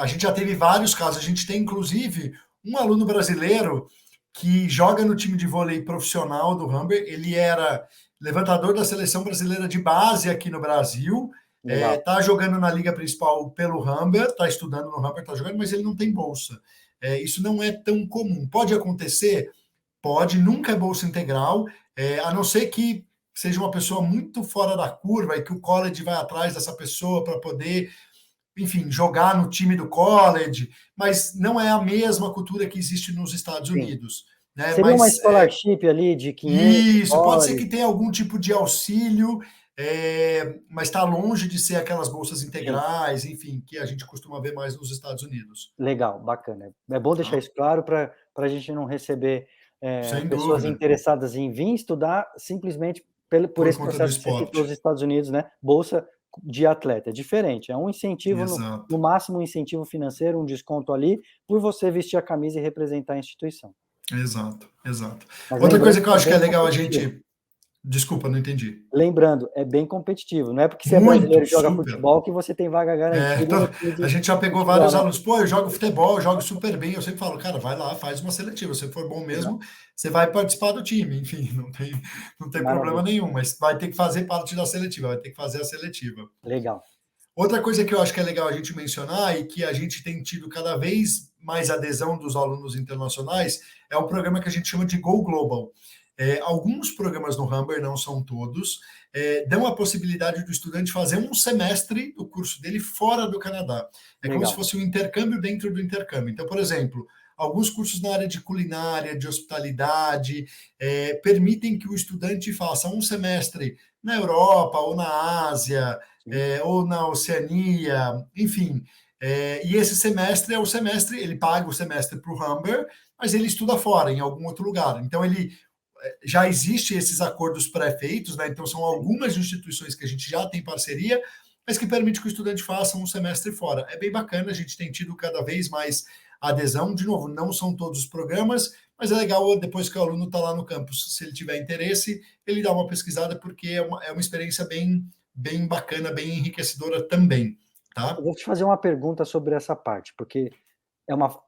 A gente já teve vários casos, a gente tem inclusive um aluno brasileiro que joga no time de vôlei profissional do Humber, ele era levantador da seleção brasileira de base aqui no Brasil, tá jogando na liga principal pelo Humber, tá estudando no Humber, tá jogando, mas ele não tem bolsa. Isso não é tão comum. Pode acontecer? Pode, nunca é bolsa integral, a não ser que seja uma pessoa muito fora da curva e que o college vai atrás dessa pessoa para poder, enfim, jogar no time do college, mas não é a mesma cultura que existe nos Estados Unidos. Né? Seria mas, uma scholarship ali de 500 Isso, pode ser dólares. que tenha algum tipo de auxílio, mas está longe de ser aquelas bolsas integrais, enfim, que a gente costuma ver mais nos Estados Unidos. Legal, bacana. É bom deixar isso claro para a gente não receber Sem pessoas dúvida. interessadas em vir estudar simplesmente por esse processo que você citou os Estados Unidos, né? Bolsa de atleta. É diferente, é um incentivo, no máximo um incentivo financeiro, um desconto ali, por você vestir a camisa e representar a instituição. Exato. Mas outra coisa que eu acho que é legal a gente... Desculpa, não entendi. Lembrando, é bem competitivo. Não é porque você é brasileiro e joga futebol que você tem vaga garantida. A gente já pegou vários alunos. Pô, eu jogo futebol, eu jogo super bem. Eu sempre falo, cara, vai lá, faz uma seletiva. Se for bom mesmo, você vai participar do time. Enfim, não tem problema nenhum, mas vai ter que fazer parte da seletiva, vai ter que fazer a seletiva. Legal. Outra coisa que eu acho que é legal a gente mencionar e que a gente tem tido cada vez mais adesão dos alunos internacionais é o programa que a gente chama de Go Global. Alguns programas no Humber, não são todos, dão a possibilidade do estudante fazer um semestre do curso dele fora do Canadá. Como se fosse um intercâmbio dentro do intercâmbio. Então, por exemplo, alguns cursos na área de culinária, de hospitalidade, permitem que o estudante faça um semestre na Europa ou na Ásia, ou na Oceania, enfim. E esse semestre é o semestre, ele paga o semestre para o Humber, mas ele estuda fora, em algum outro lugar. Então, já existe esses acordos pré-feitos, né? Então são algumas instituições que a gente já tem parceria, mas que permite que o estudante faça um semestre fora. É bem bacana, a gente tem tido cada vez mais adesão. De novo, não são todos os programas, mas é legal depois que o aluno está lá no campus, se ele tiver interesse, ele dá uma pesquisada, porque é uma experiência bem bacana, bem enriquecedora também. Tá? Eu vou te fazer uma pergunta sobre essa parte, porque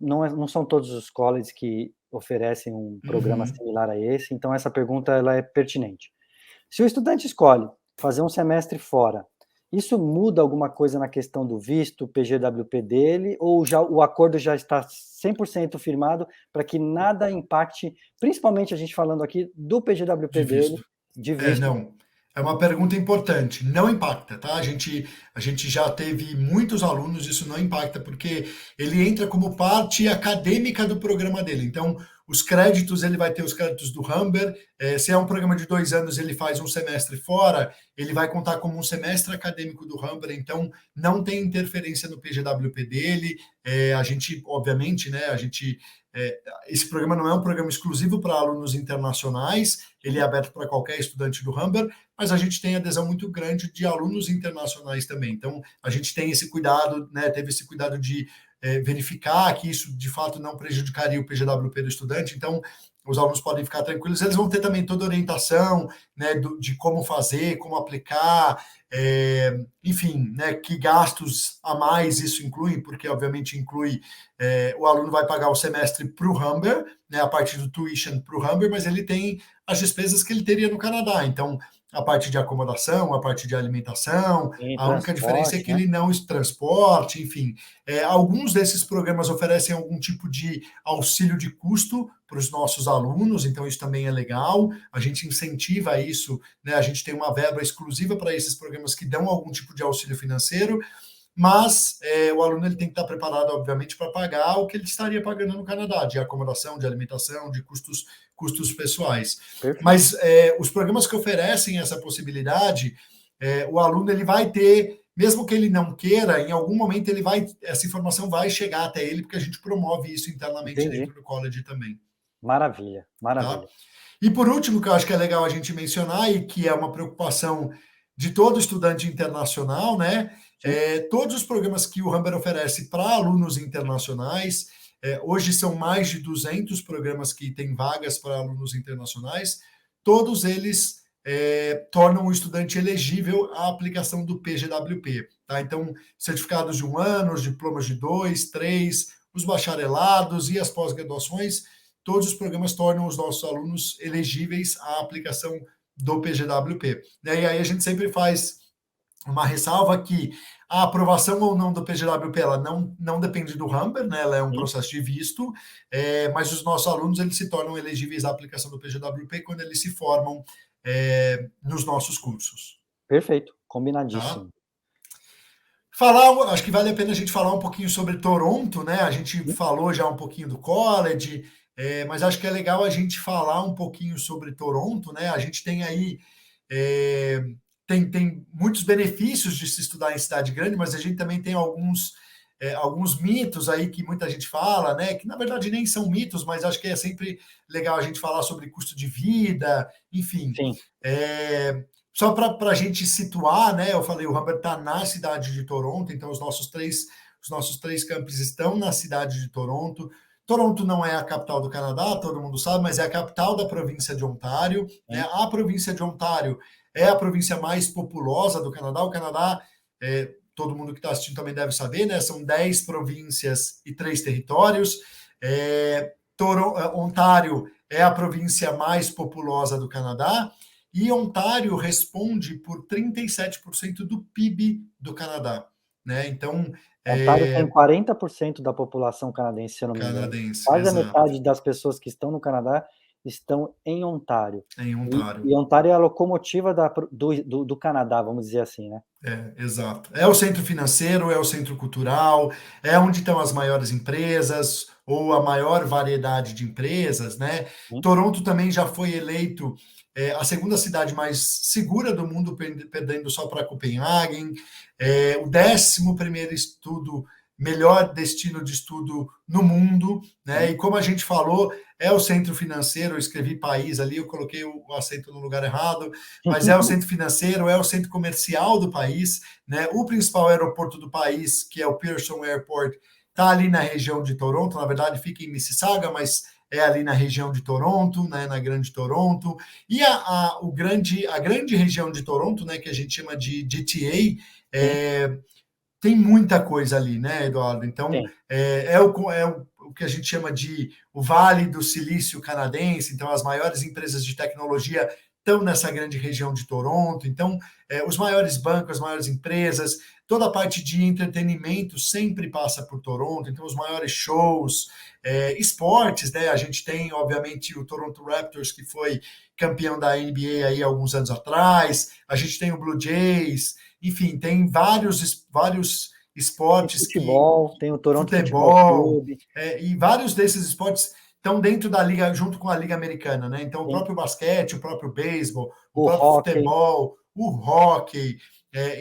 não são todos os colleges que oferecem um programa similar a esse, então essa pergunta ela é pertinente. Se o estudante escolhe fazer um semestre fora, isso muda alguma coisa na questão do visto, PGWP dele, ou o acordo já está 100% firmado para que nada impacte, principalmente a gente falando aqui do PGWP dele, de visto? Não. É uma pergunta importante. Não impacta, tá? A gente já teve muitos alunos, isso não impacta, porque ele entra como parte acadêmica do programa dele. Então, os créditos, ele vai ter os créditos do Humber. Se é um programa de 2 anos, ele faz um semestre fora, ele vai contar como um semestre acadêmico do Humber, então não tem interferência no PGWP dele. A gente, obviamente, né, esse programa não é um programa exclusivo para alunos internacionais, ele é aberto para qualquer estudante do Humber, mas a gente tem adesão muito grande de alunos internacionais também. Então, a gente tem esse cuidado, né, teve esse cuidado de verificar que isso, de fato, não prejudicaria o PGWP do estudante. Então, os alunos podem ficar tranquilos. Eles vão ter também toda a orientação, né, de como fazer, como aplicar, enfim, né, que gastos a mais isso inclui, porque, obviamente, inclui... o aluno vai pagar o semestre para o Humber, né, a parte do tuition para o Humber, mas ele tem as despesas que ele teria no Canadá. Então, a parte de acomodação, a parte de alimentação, a única diferença é que ele não transporte, enfim. Alguns desses programas oferecem algum tipo de auxílio de custo para os nossos alunos, então isso também é legal, a gente incentiva isso, né? A gente tem uma verba exclusiva para esses programas que dão algum tipo de auxílio financeiro, mas o aluno ele tem que estar preparado, obviamente, para pagar o que ele estaria pagando no Canadá, de acomodação, de alimentação, de custos pessoais. Perfeito. Mas os programas que oferecem essa possibilidade, o aluno ele vai ter, mesmo que ele não queira, em algum momento essa informação vai chegar até ele, porque a gente promove isso internamente dentro do college também. Maravilha. Tá? E por último, que eu acho que é legal a gente mencionar, e que é uma preocupação de todo estudante internacional, né? Todos os programas que o Humber oferece para alunos internacionais, hoje são mais de 200 programas que têm vagas para alunos internacionais, todos eles tornam o estudante elegível à aplicação do PGWP. Tá? Então, certificados de 1 ano, os diplomas de 2, 3, os bacharelados e as pós-graduações, todos os programas tornam os nossos alunos elegíveis à aplicação do PGWP. E aí a gente sempre faz uma ressalva que a aprovação ou não do PGWP ela não depende do Humber, né? Ela é um processo de visto, mas os nossos alunos eles se tornam elegíveis à aplicação do PGWP quando eles se formam nos nossos cursos. Perfeito, combinadíssimo. Tá? Acho que vale a pena a gente falar um pouquinho sobre Toronto, né? A gente falou já um pouquinho do college, mas acho que é legal a gente falar um pouquinho sobre Toronto, né? A gente tem aí tem muitos benefícios de se estudar em cidade grande, mas a gente também tem alguns mitos aí que muita gente fala, né? Que na verdade nem são mitos, mas acho que é sempre legal a gente falar sobre custo de vida, enfim. Só para a gente situar, né? Eu falei, o Humber está na cidade de Toronto, então os nossos três campos estão na cidade de Toronto. Toronto não é a capital do Canadá, todo mundo sabe, mas é a capital da província de Ontário. Né? A província de Ontário é a província mais populosa do Canadá. O Canadá, todo mundo que está assistindo também deve saber, né? São 10 províncias e 3 territórios. Ontário é a província mais populosa do Canadá. E Ontário responde por 37% do PIB do Canadá. Né? Então, Ontário tem 40% da população canadense, se eu não me engano. Quase exato. a metade das pessoas que estão no Canadá estão em Ontário. Em Ontário. E Ontário é a locomotiva do Canadá, vamos dizer assim, né? Exato. É o centro financeiro, é o centro cultural, é onde estão as maiores empresas, ou a maior variedade de empresas, né? Toronto também já foi eleito a segunda cidade mais segura do mundo, perdendo só para Copenhagen, o 11º melhor destino de estudo no mundo, né? E como a gente falou, é o centro financeiro, eu escrevi país ali, eu coloquei o acento no lugar errado, mas é o centro financeiro, é o centro comercial do país, né? O principal aeroporto do país, que é o Pearson Airport, está ali na região de Toronto, na verdade fica em Mississauga, mas é ali na região de Toronto, né, na Grande Toronto, e a grande região de Toronto, né, que a gente chama de GTA, tem muita coisa ali, né, Eduardo? Então, o que a gente chama de o Vale do Silício Canadense, então as maiores empresas de tecnologia estão nessa grande região de Toronto, então os maiores bancos, as maiores empresas, toda a parte de entretenimento sempre passa por Toronto, então os maiores shows, esportes, né? A gente tem, obviamente, o Toronto Raptors, que foi campeão da NBA aí alguns anos atrás, a gente tem o Blue Jays, enfim, tem vários esportes. Tem futebol, tem o Toronto Futebol Clube. E vários desses esportes estão dentro da liga, junto com a Liga Americana, né? Então, o próprio basquete, o próprio beisebol, o próprio futebol, o hockey.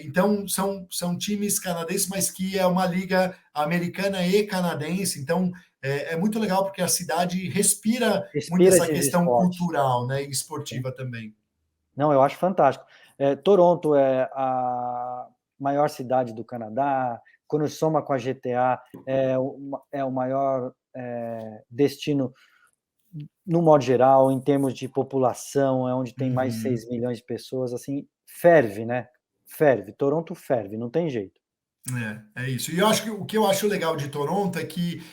Então, são times canadenses, mas que é uma liga americana e canadense. Então, é muito legal porque a cidade respira muito essa questão cultural, né? E esportiva também. Não, eu acho fantástico. Toronto é a maior cidade do Canadá, quando soma com a GTA, é o maior destino, no modo geral, em termos de população, é onde tem mais de 6 milhões de pessoas, assim, ferve, né? Ferve, Toronto ferve, não tem jeito. É isso. E eu acho que o que eu acho legal de Toronto é que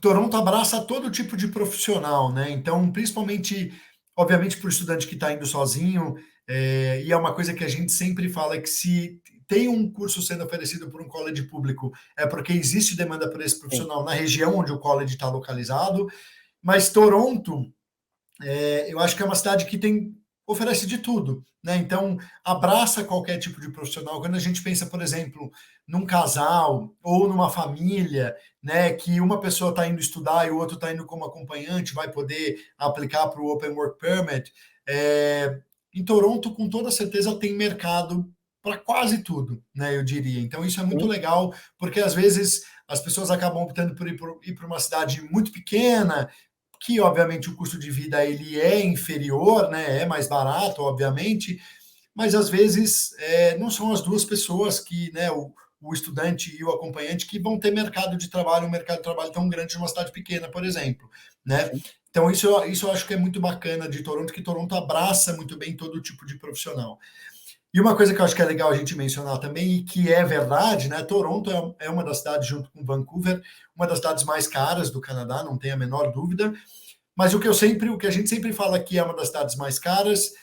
Toronto abraça todo tipo de profissional, né? Então, principalmente, obviamente, para o estudante que está indo sozinho, e é uma coisa que a gente sempre fala, que se tem um curso sendo oferecido por um college público, é porque existe demanda por esse profissional na região onde o college está localizado, mas Toronto, eu acho que é uma cidade que oferece de tudo, né? Então, abraça qualquer tipo de profissional. Quando a gente pensa, por exemplo, num casal ou numa família, né, que uma pessoa está indo estudar e o outro está indo como acompanhante, vai poder aplicar para o Open Work Permit. Em Toronto, com toda certeza, tem mercado para quase tudo, né, eu diria. Então, isso é muito legal, porque às vezes as pessoas acabam optando por ir para uma cidade muito pequena, que obviamente o custo de vida ele é inferior, né? É mais barato, obviamente, mas às vezes não são as duas pessoas que, né? O o estudante e o acompanhante que vão ter mercado de trabalho, um mercado de trabalho tão grande numa cidade pequena, por exemplo, né? Sim. Então, isso eu acho que é muito bacana de Toronto, que Toronto abraça muito bem todo tipo de profissional. E uma coisa que eu acho que é legal a gente mencionar também, e que é verdade, né? Toronto é uma das cidades, junto com Vancouver, uma das cidades mais caras do Canadá, não tem a menor dúvida. Mas o que a gente sempre fala que é uma das cidades mais caras,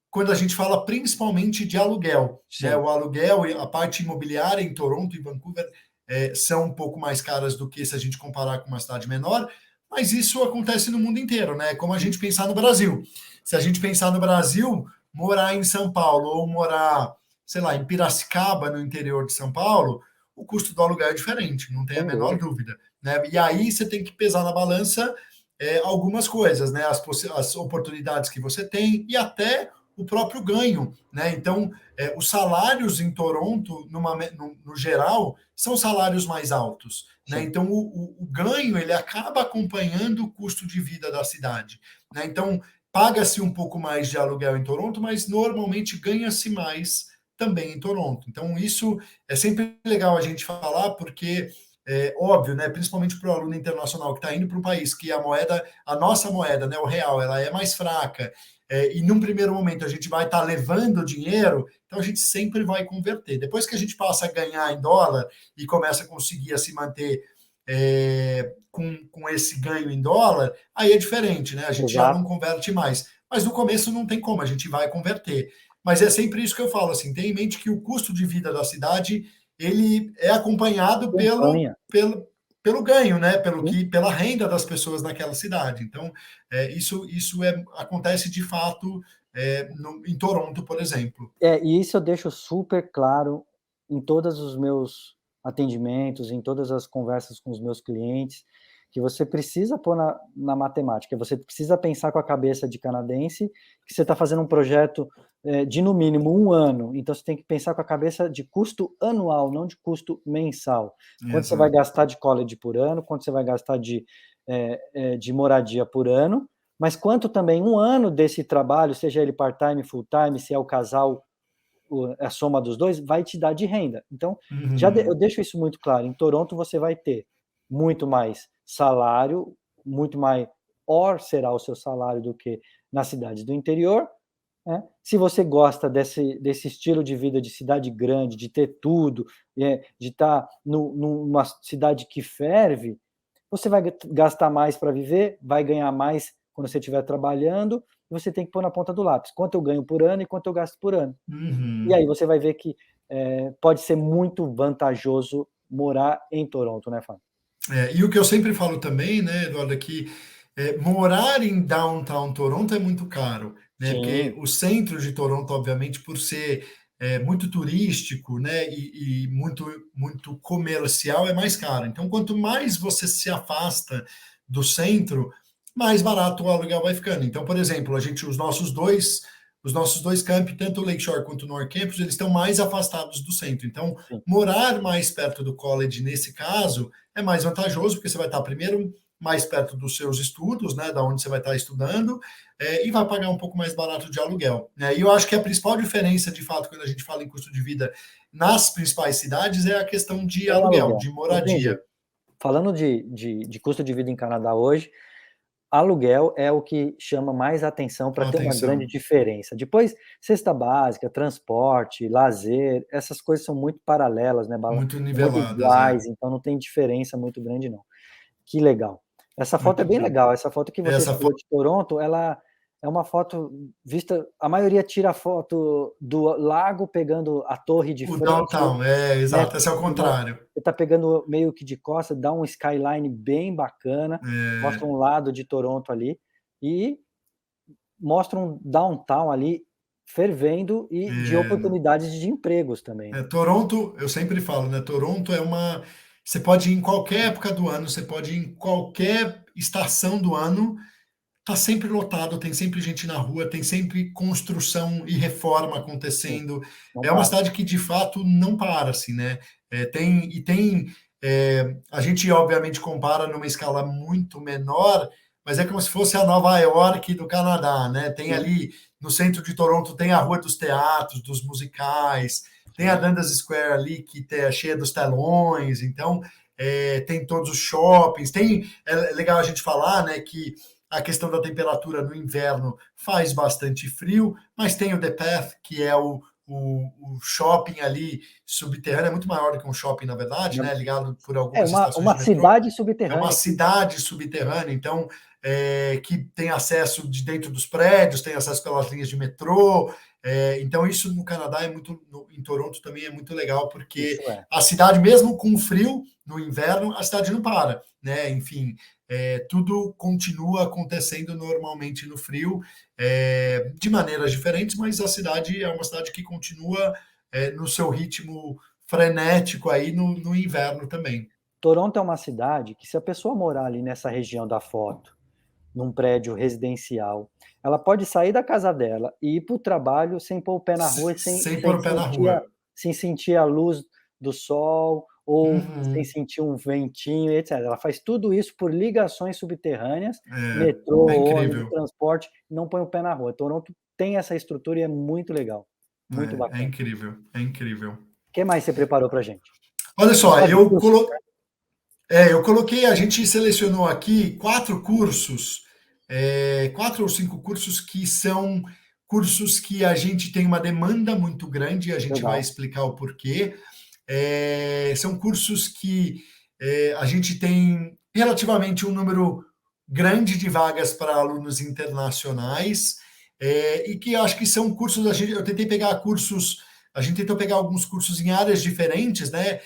quando a gente fala principalmente de aluguel, né? Sim. O aluguel e a parte imobiliária em Toronto e Vancouver são um pouco mais caras do que se a gente comparar com uma cidade menor, mas isso acontece no mundo inteiro, né? Como a gente pensar no Brasil. Se a gente pensar no Brasil, morar em São Paulo ou morar, sei lá, em Piracicaba, no interior de São Paulo, o custo do aluguel é diferente, não tem a Sem menor dúvida. dúvida, né? E aí você tem que pesar na balança algumas coisas, né? As oportunidades que você tem e até o próprio ganho, né? Então, os salários em Toronto, no geral, são salários mais altos, né? Sim. Então, o ganho ele acaba acompanhando o custo de vida da cidade, né? Então, paga-se um pouco mais de aluguel em Toronto, mas normalmente ganha-se mais também em Toronto. Então, isso é sempre legal a gente falar, porque óbvio, né, principalmente para o aluno internacional que está indo para um país que a nossa moeda, né, o real, ela é mais fraca, e num primeiro momento a gente vai estar levando dinheiro, então a gente sempre vai converter. Depois que a gente passa a ganhar em dólar e começa a conseguir a se manter com esse ganho em dólar, aí é diferente, né? A gente já não Exato. converte mais. Mas no começo não tem como, a gente vai converter. Mas é sempre isso que eu falo, assim, tenha em mente que o custo de vida da cidade ele é acompanhado Acompanha. pelo ganho, né? Sim. Pela renda das pessoas naquela cidade. Então, isso acontece de fato em Toronto, por exemplo. E isso eu deixo super claro em todos os meus atendimentos, em todas as conversas com os meus clientes, que você precisa pôr na matemática, você precisa pensar com a cabeça de canadense, que você está fazendo um projeto de no mínimo 1 ano, então você tem que pensar com a cabeça de custo anual, não de custo mensal. Quanto você vai Exato. gastar de college por ano, quanto você vai gastar de moradia por ano, mas quanto também 1 ano desse trabalho, seja ele part-time, full-time, se é o casal, a soma dos dois, vai te dar de renda. Então, eu Uhum. deixo isso muito claro. Em Toronto, você vai ter muito mais salário, muito maior será o seu salário do que nas cidades do interior. Né? Se você gosta desse estilo de vida de cidade grande, de ter tudo, de estar numa cidade que ferve, você vai gastar mais para viver, vai ganhar mais quando você estiver trabalhando, e você tem que pôr na ponta do lápis quanto eu ganho por ano e quanto eu gasto por ano. E Uhum. aí você vai ver que pode ser muito vantajoso morar em Toronto, né, Fábio? E o que eu sempre falo também, né, Eduardo, é que morar em downtown Toronto é muito caro, né? Porque Sim, o centro de Toronto, obviamente, por ser muito turístico, né, e muito muito comercial, é mais caro. Então, quanto mais você se afasta do centro, mais barato o aluguel vai ficando. Então, por exemplo, os nossos dois campi, tanto o Lakeshore quanto o North Campus, eles estão mais afastados do centro. Então, sim. morar mais perto do college, nesse caso, é mais vantajoso, porque você vai estar, primeiro, mais perto dos seus estudos, né, da onde você vai estar estudando, e vai pagar um pouco mais barato de aluguel. Né? E eu acho que a principal diferença, de fato, quando a gente fala em custo de vida nas principais cidades, é a questão de É o aluguel, aluguel, de não tem moradia. jeito. Falando de custo de vida em Canadá hoje, aluguel é o que chama mais atenção para ter uma grande Atenção. diferença. Depois, cesta básica, transporte, lazer, essas coisas são muito paralelas, né, Muito são muito niveladas, iguais, então não tem diferença muito grande não. Que legal. Essa foto é Muito bem bom. legal, essa foto que você Essa escolheu de Toronto, ela é uma foto vista, a maioria tira a foto do lago pegando a torre de o frente, downtown, né, exato, esse é o contrário. você tá pegando meio que de costas, dá um skyline bem bacana, mostra É, um lado de Toronto ali, e mostra um downtown ali fervendo e de não. oportunidades de empregos também, né. Toronto, eu sempre falo, né? Toronto é uma. Você pode ir em qualquer época do ano, você pode ir em qualquer estação do ano, tá sempre lotado, tem sempre gente na rua, tem sempre construção e reforma Sim, acontecendo. não É uma para. cidade que de fato não para, assim, né? A gente obviamente compara numa escala muito menor, mas é como se fosse a Nova York do Canadá, né? Tem Sim, ali no centro de Toronto tem a Rua dos Teatros, dos musicais, Tem a Dundas Square ali, que é cheia dos telões, então tem todos os shoppings. É legal a gente falar, né, que a questão da temperatura no inverno faz bastante frio, mas tem o The Path, que é o shopping ali subterrâneo, é muito maior do que um shopping, na verdade, né, ligado por algumas estações uma de metrô. cidade subterrânea. É uma cidade subterrânea, então, que tem acesso de dentro dos prédios, tem acesso pelas linhas de metrô. Então, isso no Canadá em Toronto também é muito legal, porque a cidade, mesmo com frio no inverno, a cidade não para, né? Enfim, tudo continua acontecendo normalmente no frio, de maneiras diferentes, mas a cidade é uma cidade que continua no seu ritmo frenético aí no inverno também. Toronto é uma cidade que, se a pessoa morar ali nessa região da foto, num prédio residencial, ela pode sair da casa dela e ir para o trabalho sem pôr o pé na rua, sem pôr o pé na rua, sem sentir a luz do sol ou sem sentir um ventinho, etc. Ela faz tudo isso por ligações subterrâneas, metrô, ônibus, transporte, não põe o pé na rua. Toronto tem essa estrutura e é muito legal, muito bacana. É incrível, é incrível. O que mais você preparou para a gente? Olha só, eu coloquei, a gente selecionou aqui 4 cursos, 4 ou 5 cursos que são cursos que a gente tem uma demanda muito grande, e a gente vai explicar o porquê. São cursos que a gente tem relativamente um número grande de vagas para alunos internacionais, e que eu acho que são cursos, eu tentei pegar cursos. A gente tentou pegar alguns cursos em áreas diferentes, né?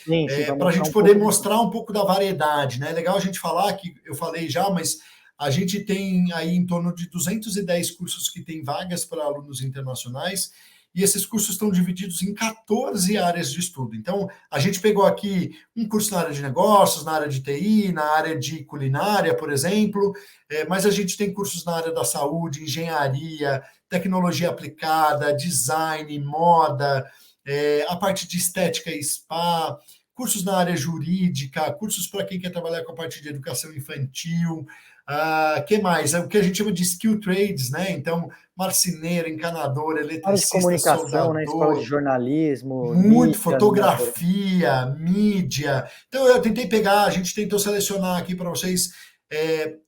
Para a gente poder mostrar um pouco da variedade, né? É legal a gente falar, que eu falei já, mas a gente tem aí em torno de 210 cursos que têm vagas para alunos internacionais, e esses cursos estão divididos em 14 áreas de estudo. Então, a gente pegou aqui um curso na área de negócios, na área de TI, na área de culinária, por exemplo, mas a gente tem cursos na área da saúde, engenharia, tecnologia aplicada, design, moda, a parte de estética e spa, cursos na área jurídica, cursos para quem quer trabalhar com a parte de educação infantil, que mais? O que a gente chama de skill trades, né? Então, marceneiro, encanador, eletricista, comunicação, soldador, né? Escola de jornalismo, muito mídia, fotografia, mídia. Então, eu tentei pegar, a gente tentou selecionar aqui para vocês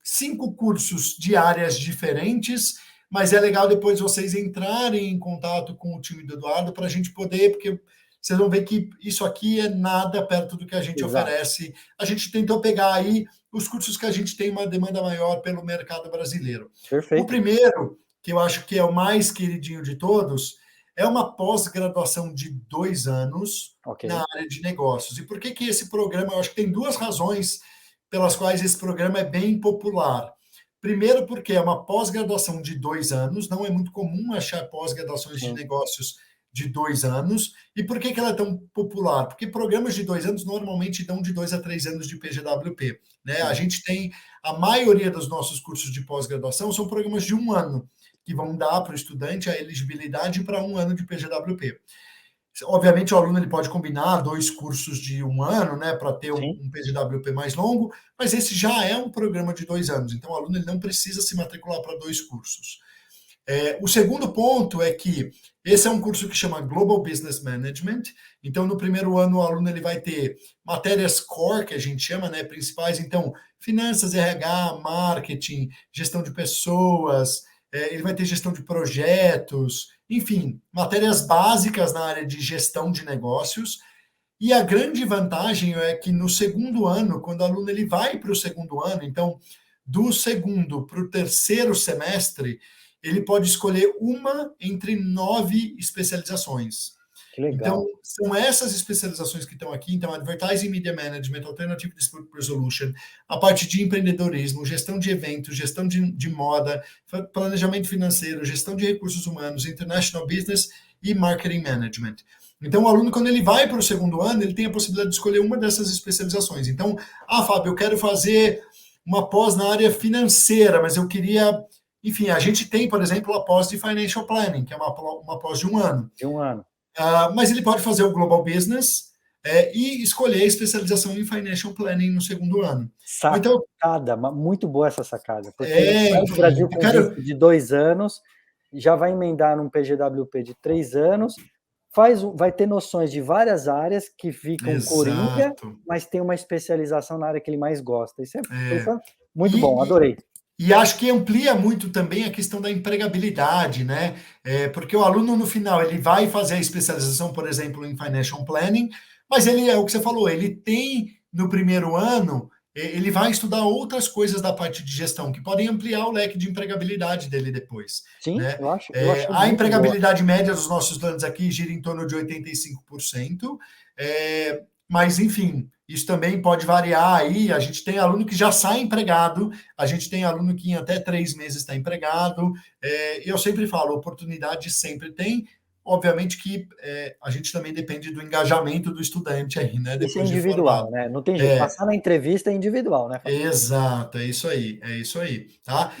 5 cursos de áreas diferentes, mas é legal depois vocês entrarem em contato com o time do Eduardo para a gente poder, porque vocês vão ver que isso aqui é nada perto do que a gente oferece. A gente tentou pegar aí os cursos que a gente tem uma demanda maior pelo mercado brasileiro. Perfeito. O primeiro, que eu acho que é o mais queridinho de todos, é uma pós-graduação de 2 anos na área de negócios. E por que esse programa? Eu acho que tem 2 razões pelas quais esse programa é bem popular. Primeiro, porque é uma pós-graduação de 2 anos, não é muito comum achar pós-graduações de negócios de 2 anos. E por que ela é tão popular? Porque programas de 2 anos normalmente dão de 2 a 3 anos de PGWP. Né? A gente tem, a maioria dos nossos cursos de pós-graduação são programas de 1 ano, que vão dar para o estudante a elegibilidade para 1 ano de PGWP. Obviamente, o aluno ele pode combinar 2 cursos de 1 ano, né, para ter um PGWP mais longo, mas esse já é um programa de 2 anos, então o aluno ele não precisa se matricular para 2 cursos. O segundo ponto é que esse é um curso que chama Global Business Management, então no primeiro ano o aluno ele vai ter matérias core, que a gente chama, né, principais, então finanças, RH, marketing, gestão de pessoas, ele vai ter gestão de projetos, enfim, matérias básicas na área de gestão de negócios. E a grande vantagem é que no segundo ano, quando o aluno ele vai para o segundo ano, então do segundo para o terceiro semestre, ele pode escolher uma entre 9 especializações. Que legal. Então, são essas especializações que estão aqui. Então, Advertising Media Management, Alternative Dispute Resolution, a parte de empreendedorismo, gestão de eventos, gestão de moda, planejamento financeiro, gestão de recursos humanos, International Business e Marketing Management. Então, o aluno, quando ele vai para o segundo ano, ele tem a possibilidade de escolher uma dessas especializações. Então, Fábio, eu quero fazer uma pós na área financeira, mas eu queria... Enfim, a gente tem, por exemplo, a pós de Financial Planning, que é uma pós de 1 ano. De 1 ano. Mas ele pode fazer o Global Business e escolher a especialização em Financial Planning no segundo ano. Sacada, muito boa essa sacada. Porque enfim, o Brasil com de 2 anos, já vai emendar num PGWP de 3 anos, vai ter noções de várias áreas que ficam coringa, Exato. mas tem uma especialização na área que ele mais gosta. Isso É. muito bom, E, adorei. e acho que amplia muito também a questão da empregabilidade, né? Porque o aluno, no final, ele vai fazer a especialização, por exemplo, em Financial Planning, mas ele, é o que você falou, ele tem, no primeiro ano, ele vai estudar outras coisas da parte de gestão, que podem ampliar o leque de empregabilidade dele depois, Sim, né? eu achei A muito boa. empregabilidade média dos nossos estudantes aqui gira em torno de 85%, mas, enfim, isso também pode variar aí. A gente tem aluno que já sai empregado, a gente tem aluno que em até 3 meses está empregado. Eu sempre falo, oportunidade sempre tem. Obviamente que a gente também depende do engajamento do estudante aí, né? Isso é Depois de individual, formado. né? Não tem jeito. É, Passar na entrevista é individual, né, Fábio? exato, é isso aí, tá?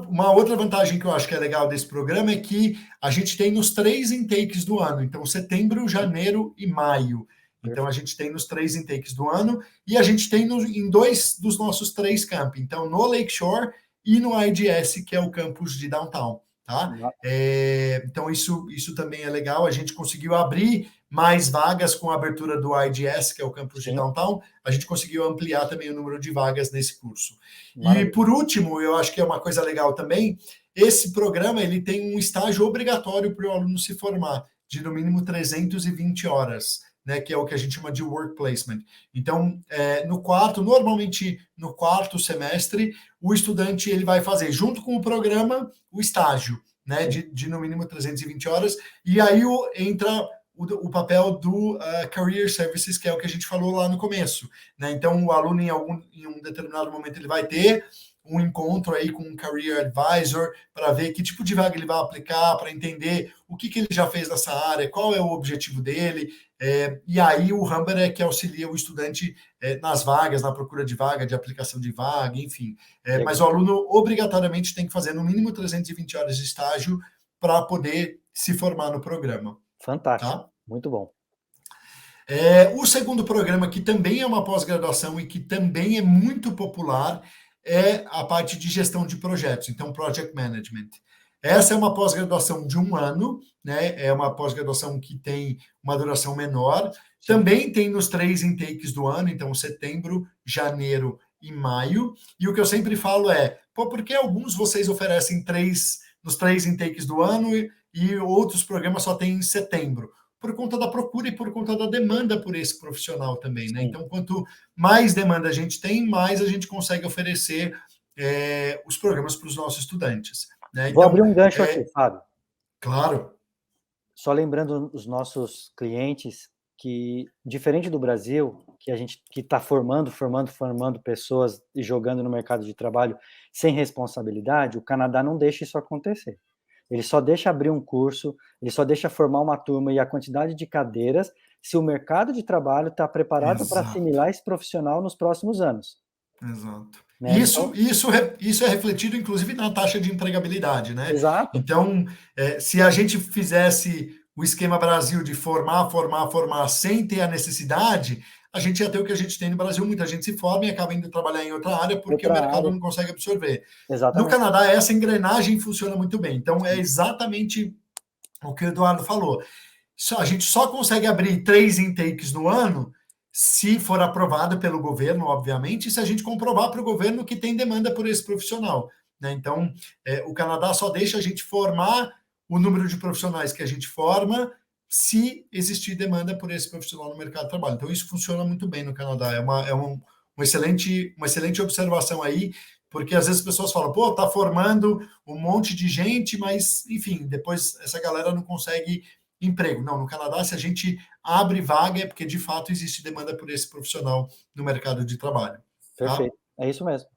Uma outra vantagem que eu acho que é legal desse programa é que a gente tem nos 3 intakes do ano, então setembro, janeiro e maio. Então a Perfeito. gente tem nos 3 intakes do ano e a gente tem em 2 dos nossos 3 campi, então no Lakeshore e no IDS, que é o campus de Downtown, tá? Então isso também é legal, a gente conseguiu abrir mais vagas com a abertura do IDS, que é o campus de Sim, Downtown, a gente conseguiu ampliar também o número de vagas nesse curso. E, maravilha. por último, eu acho que é uma coisa legal também, esse programa ele tem um estágio obrigatório para o aluno se formar, de no mínimo 320 horas, né, que é o que a gente chama de work placement. Então, normalmente no quarto semestre, o estudante ele vai fazer, junto com o programa, o estágio, né, de no mínimo 320 horas, e aí entra o papel do Career Services, que é o que a gente falou lá no começo, né? Então, o aluno, em um determinado momento, ele vai ter um encontro aí com um Career Advisor para ver que tipo de vaga ele vai aplicar, para entender o que ele já fez nessa área, qual é o objetivo dele, e aí o Humber é que auxilia o estudante nas vagas, na procura de vaga, de aplicação de vaga, enfim. Mas o aluno obrigatoriamente tem que fazer no mínimo 320 horas de estágio para poder se formar no programa. Fantástico, Tá? muito bom. O segundo programa, que também é uma pós-graduação e que também é muito popular, é a parte de gestão de projetos, então Project Management. Essa é uma pós-graduação de 1 ano, né? É uma pós-graduação que tem uma duração menor. Sim. Também tem nos 3 intakes do ano, então setembro, janeiro e maio. E o que eu sempre falo é, por que alguns vocês oferecem nos 3 intakes do ano e outros programas só tem em setembro? Por conta da procura e por conta da demanda por esse profissional também, né? Sim. Então, quanto mais demanda a gente tem, mais a gente consegue oferecer os programas para os nossos estudantes. Né? Vou Então, abrir um gancho aqui, Fábio. claro. Só lembrando os nossos clientes que, diferente do Brasil, que a gente que está formando pessoas e jogando no mercado de trabalho sem responsabilidade, o Canadá não deixa isso acontecer. Ele só deixa abrir um curso, ele só deixa formar uma turma e a quantidade de cadeiras se o mercado de trabalho está preparado para Exato. assimilar esse profissional nos próximos anos. Exato. Né? Isso é refletido, inclusive, na taxa de empregabilidade, né? Exato. Então, se a gente fizesse o esquema Brasil de formar, sem ter a necessidade, a gente ia ter o que a gente tem no Brasil, muita gente se forma e acaba indo trabalhar em outra área porque o Outra mercado área. não consegue absorver. No Exatamente. Canadá, essa engrenagem funciona muito bem. Então, é exatamente o que o Eduardo falou. A gente só consegue abrir 3 intakes no ano se for aprovado pelo governo, obviamente, e se a gente comprovar para o governo que tem demanda por esse profissional. Né? Então, o Canadá só deixa a gente formar o número de profissionais que a gente forma se existir demanda por esse profissional no mercado de trabalho. Então, isso funciona muito bem no Canadá. Uma excelente observação aí, porque às vezes as pessoas falam, pô, tá formando um monte de gente, mas, enfim, depois essa galera não consegue emprego. Não, no Canadá, se a gente abre vaga, é porque de fato existe demanda por esse profissional no mercado de trabalho. Tá? Perfeito. É isso mesmo.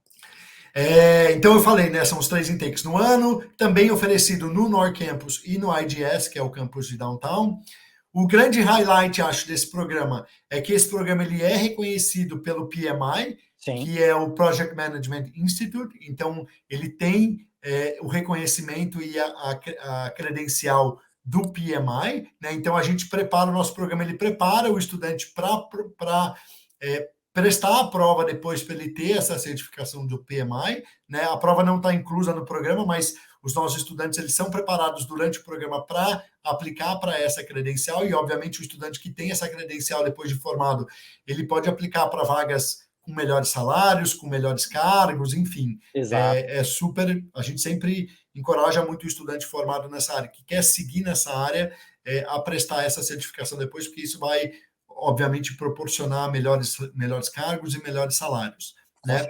Então eu falei, né? São os 3 intakes no ano, também oferecido no North Campus e no IDS, que é o campus de Downtown. O grande highlight, acho, desse programa é que esse programa ele é reconhecido pelo PMI, Sim. que é o Project Management Institute. Então, ele tem o reconhecimento e a credencial do PMI. Né? Então, a gente prepara o nosso programa, ele prepara o estudante para prestar a prova depois para ele ter essa certificação do PMI, né? A prova não está inclusa no programa, mas os nossos estudantes eles são preparados durante o programa para aplicar para essa credencial, e obviamente o estudante que tem essa credencial depois de formado, ele pode aplicar para vagas com melhores salários, com melhores cargos, enfim. Exato. É super, a gente sempre encoraja muito o estudante formado nessa área, que quer seguir nessa área, a prestar essa certificação depois, porque isso vai obviamente, proporcionar melhores cargos e melhores salários, né?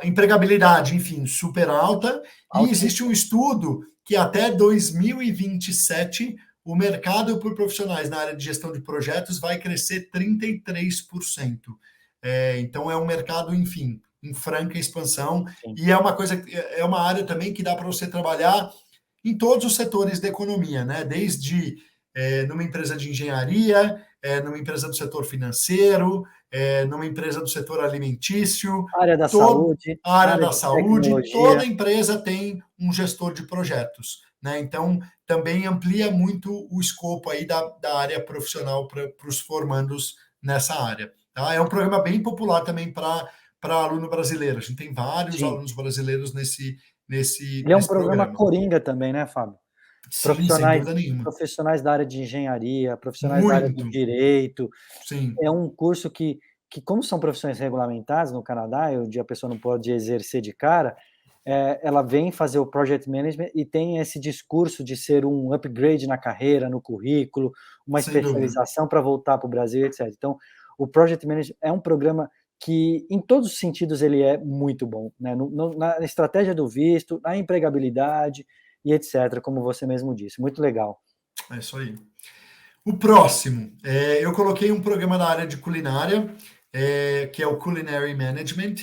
Empregabilidade, enfim, super alta, e existe um estudo que até 2027 o mercado por profissionais na área de gestão de projetos vai crescer 33%. Então, é um mercado, enfim, em franca expansão, sim. E é uma área também que dá para você trabalhar em todos os setores da economia, né? Desde numa empresa de engenharia, numa empresa do setor financeiro, numa empresa do setor alimentício, área da saúde, área da saúde, toda empresa tem um gestor de projetos, né? Então, também amplia muito o escopo aí da área profissional para os formandos nessa área. Tá? É um programa bem popular também para aluno brasileiro. A gente tem vários alunos brasileiros nesse Ele é um programa coringa também, né, Fábio? Sim, sem dúvida nenhuma. Profissionais da área de engenharia, profissionais da área do direito. Sim. É um curso que, como são profissões regulamentadas no Canadá, onde a pessoa não pode exercer de cara, ela vem fazer o Project Management e tem esse discurso de ser um upgrade na carreira, no currículo, uma especialização para voltar para o Brasil, etc. Então, o Project Management é um programa que, em todos os sentidos, ele é muito bom, né? Na estratégia do visto, na empregabilidade e etc., como você mesmo disse. Muito legal. É isso aí. O próximo, eu coloquei um programa na área de culinária, que é o Culinary Management.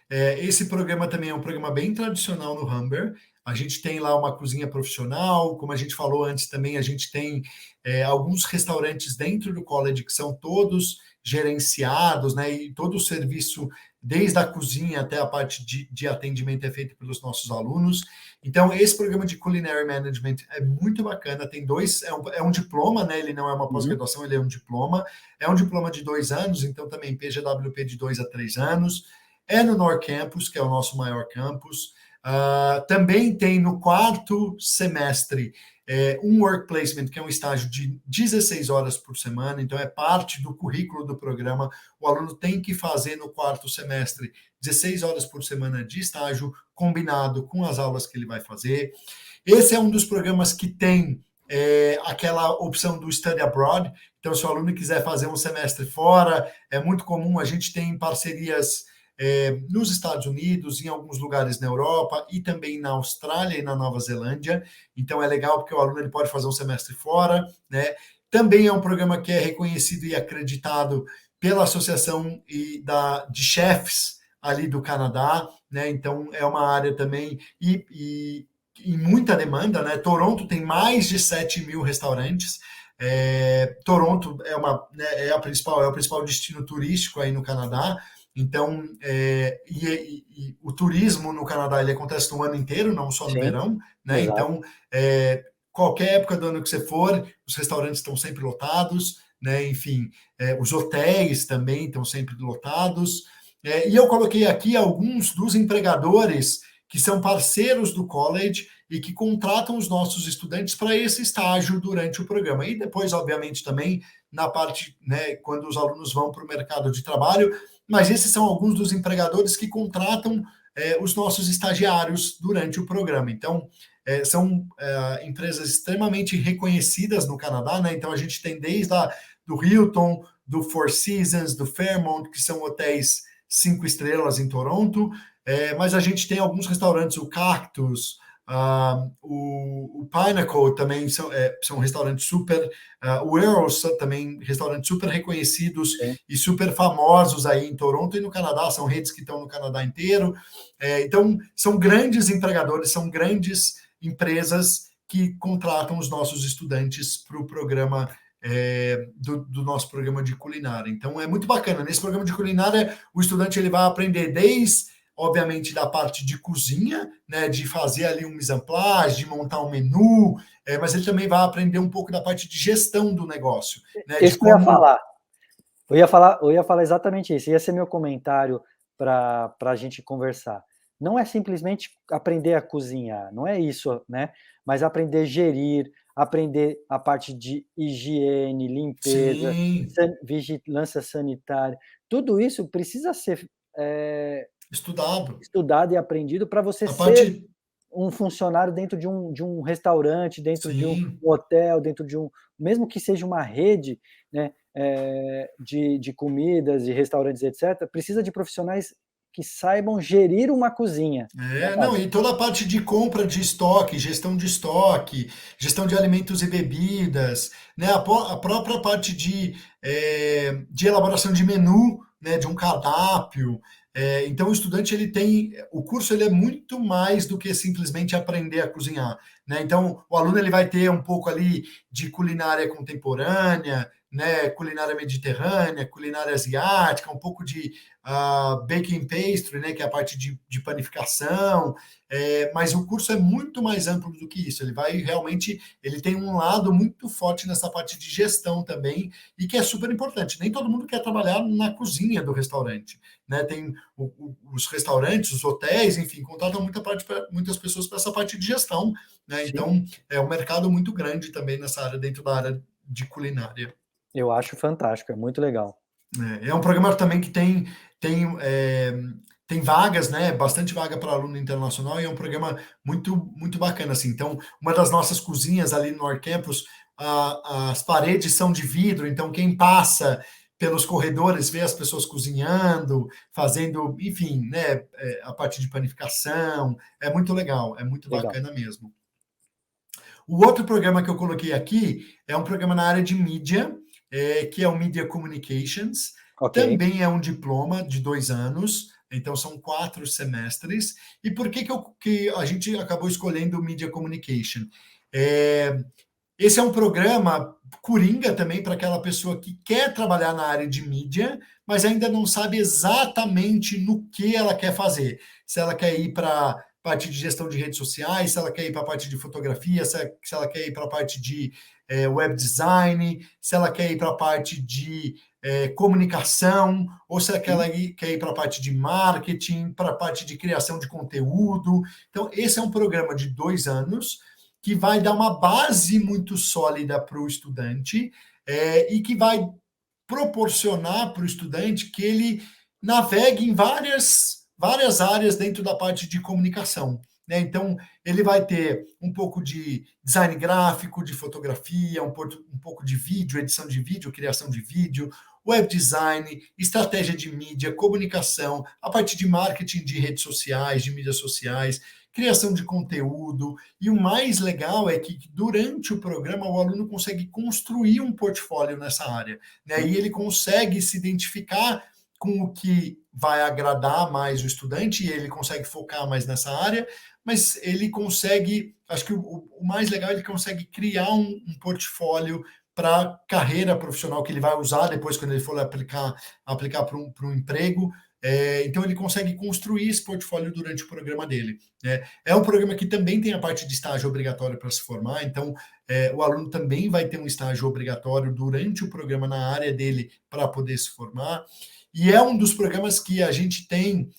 Esse programa também é um programa bem tradicional no Humber. A gente tem lá uma cozinha profissional, como a gente falou antes também, a gente tem alguns restaurantes dentro do college que são todos gerenciados, né? E todo o serviço, desde a cozinha até a parte de atendimento, é feito pelos nossos alunos. Então, esse programa de Culinary Management é muito bacana, tem é um diploma, né? Ele não é uma pós-graduação, ele é um diploma. É um diploma de 2 anos, então também PGWP de 2 a 3 anos. É no North Campus, que é o nosso maior campus. Também tem no 4º semestre um work placement, que é um estágio de 16 horas por semana, então é parte do currículo do programa. O aluno tem que fazer no 4º semestre 16 horas por semana de estágio, combinado com as aulas que ele vai fazer. Esse é um dos programas que tem aquela opção do Study Abroad. Então, se o aluno quiser fazer um semestre fora, é muito comum, a gente tem parcerias nos Estados Unidos, em alguns lugares na Europa e também na Austrália e na Nova Zelândia. Então é legal porque o aluno ele pode fazer um semestre fora, né? Também é um programa que é reconhecido e acreditado pela Associação de Chefs ali do Canadá, né? Então é uma área também e muita demanda, né? Toronto tem mais de 7.000 restaurantes. Toronto é o principal destino turístico aí no Canadá. Então, o turismo no Canadá ele acontece no ano inteiro, não só no verão, né? Exato. Então, qualquer época do ano que você for, os restaurantes estão sempre lotados, né? Enfim, os hotéis também estão sempre lotados. E eu coloquei aqui alguns dos empregadores que são parceiros do college e que contratam os nossos estudantes para esse estágio durante o programa. E depois, obviamente, também na parte, né, quando os alunos vão para o mercado de trabalho. Mas esses são alguns dos empregadores que contratam os nossos estagiários durante o programa. Então, são empresas extremamente reconhecidas no Canadá, né? Então, a gente tem desde do Hilton, do Four Seasons, do Fairmont, que são hotéis 5 estrelas em Toronto, mas a gente tem alguns restaurantes, o Cactus, o Pinnacle também são restaurantes super, o Earls também restaurantes super reconhecidos e super famosos aí em Toronto e no Canadá, são redes que estão no Canadá inteiro. Então, são grandes empregadores, são grandes empresas que contratam os nossos estudantes para o programa do nosso programa de culinária. Então, é muito bacana. Nesse programa de culinária, o estudante ele vai aprender obviamente, da parte de cozinha, né, de fazer ali um mise en place, de montar um menu, mas ele também vai aprender um pouco da parte de gestão do negócio. Né, Isso que eu ia falar. Eu ia falar exatamente isso, ia ser meu comentário para a gente conversar. Não é simplesmente aprender a cozinhar, não é isso, né, mas aprender a gerir, aprender a parte de higiene, limpeza, Sim, vigilância sanitária, tudo isso precisa ser, eh, estudado. estudado e aprendido para você A ser parte, um funcionário dentro de um restaurante, dentro de um sim. hotel, dentro de um mesmo que seja uma rede, né, de comidas, de restaurantes, etcétera, precisa de profissionais que saibam gerir uma cozinha, né, Não, Fábio? e toda a parte de compra de estoque, gestão de alimentos e bebidas, né, a própria parte de elaboração de menu, né, de um cardápio. Então, o estudante ele tem, o curso ele é muito mais do que simplesmente aprender a cozinhar, né? Então, o aluno ele vai ter um pouco ali de culinária contemporânea, né, culinária mediterrânea, culinária asiática, um pouco de baking pastry, né, que é a parte de panificação, mas o curso é muito mais amplo do que isso. Ele vai realmente, ele tem um lado muito forte nessa parte de gestão também, e que é super importante. Nem todo mundo quer trabalhar na cozinha do restaurante, né? Tem os restaurantes, os hotéis, enfim, contratam muitas pessoas para essa parte de gestão, né? Sim, Então, é um mercado muito grande também nessa área, dentro da área de culinária. eu acho fantástico, é muito legal. É um programa também que tem, é, tem vagas, né? Bastante vaga para aluno internacional, e é um programa muito bacana, assim. Então, uma das nossas cozinhas ali no North Campus, as paredes são de vidro, então quem passa pelos corredores vê as pessoas cozinhando, fazendo, enfim, né? A parte de panificação. É muito legal, é muito Legal. bacana mesmo. O outro programa que eu coloquei aqui é um programa na área de mídia, que é o Media Communications. Ok, Também é um diploma de 2 anos, então são 4 semestres. E por que a gente acabou escolhendo o Media Communication? É, Esse é um programa coringa também para aquela pessoa que quer trabalhar na área de mídia, mas ainda não sabe exatamente no que ela quer fazer. Se ela quer ir para a parte de gestão de redes sociais, se ela quer ir para a parte de fotografia, se ela quer ir para a parte de web design, se ela quer ir para a parte de comunicação, ou se ela sim, quer ir para a parte de marketing, para a parte de criação de conteúdo. Então, esse é um programa de 2 anos que vai dar uma base muito sólida para o estudante, e que vai proporcionar para o estudante que ele navegue em várias áreas dentro da parte de comunicação. Né? Então, ele vai ter um pouco de design gráfico, de fotografia, um pouco de vídeo, edição de vídeo, criação de vídeo, web design, estratégia de mídia, comunicação, a parte de marketing de redes sociais, de mídias sociais, criação de conteúdo. E o mais legal é que durante o programa o aluno consegue construir um portfólio nessa área, né? sim. E ele consegue se identificar com o que vai agradar mais o estudante, e ele consegue focar mais nessa área, mas ele consegue, acho que o mais legal é que ele consegue criar um portfólio para a carreira profissional que ele vai usar depois quando ele for aplicar para um emprego. Então ele consegue construir esse portfólio durante o programa dele, né? É um programa que também tem a parte de estágio obrigatório para se formar, então o aluno também vai ter um estágio obrigatório durante o programa na área dele para poder se formar. E é um dos programas que a gente tem,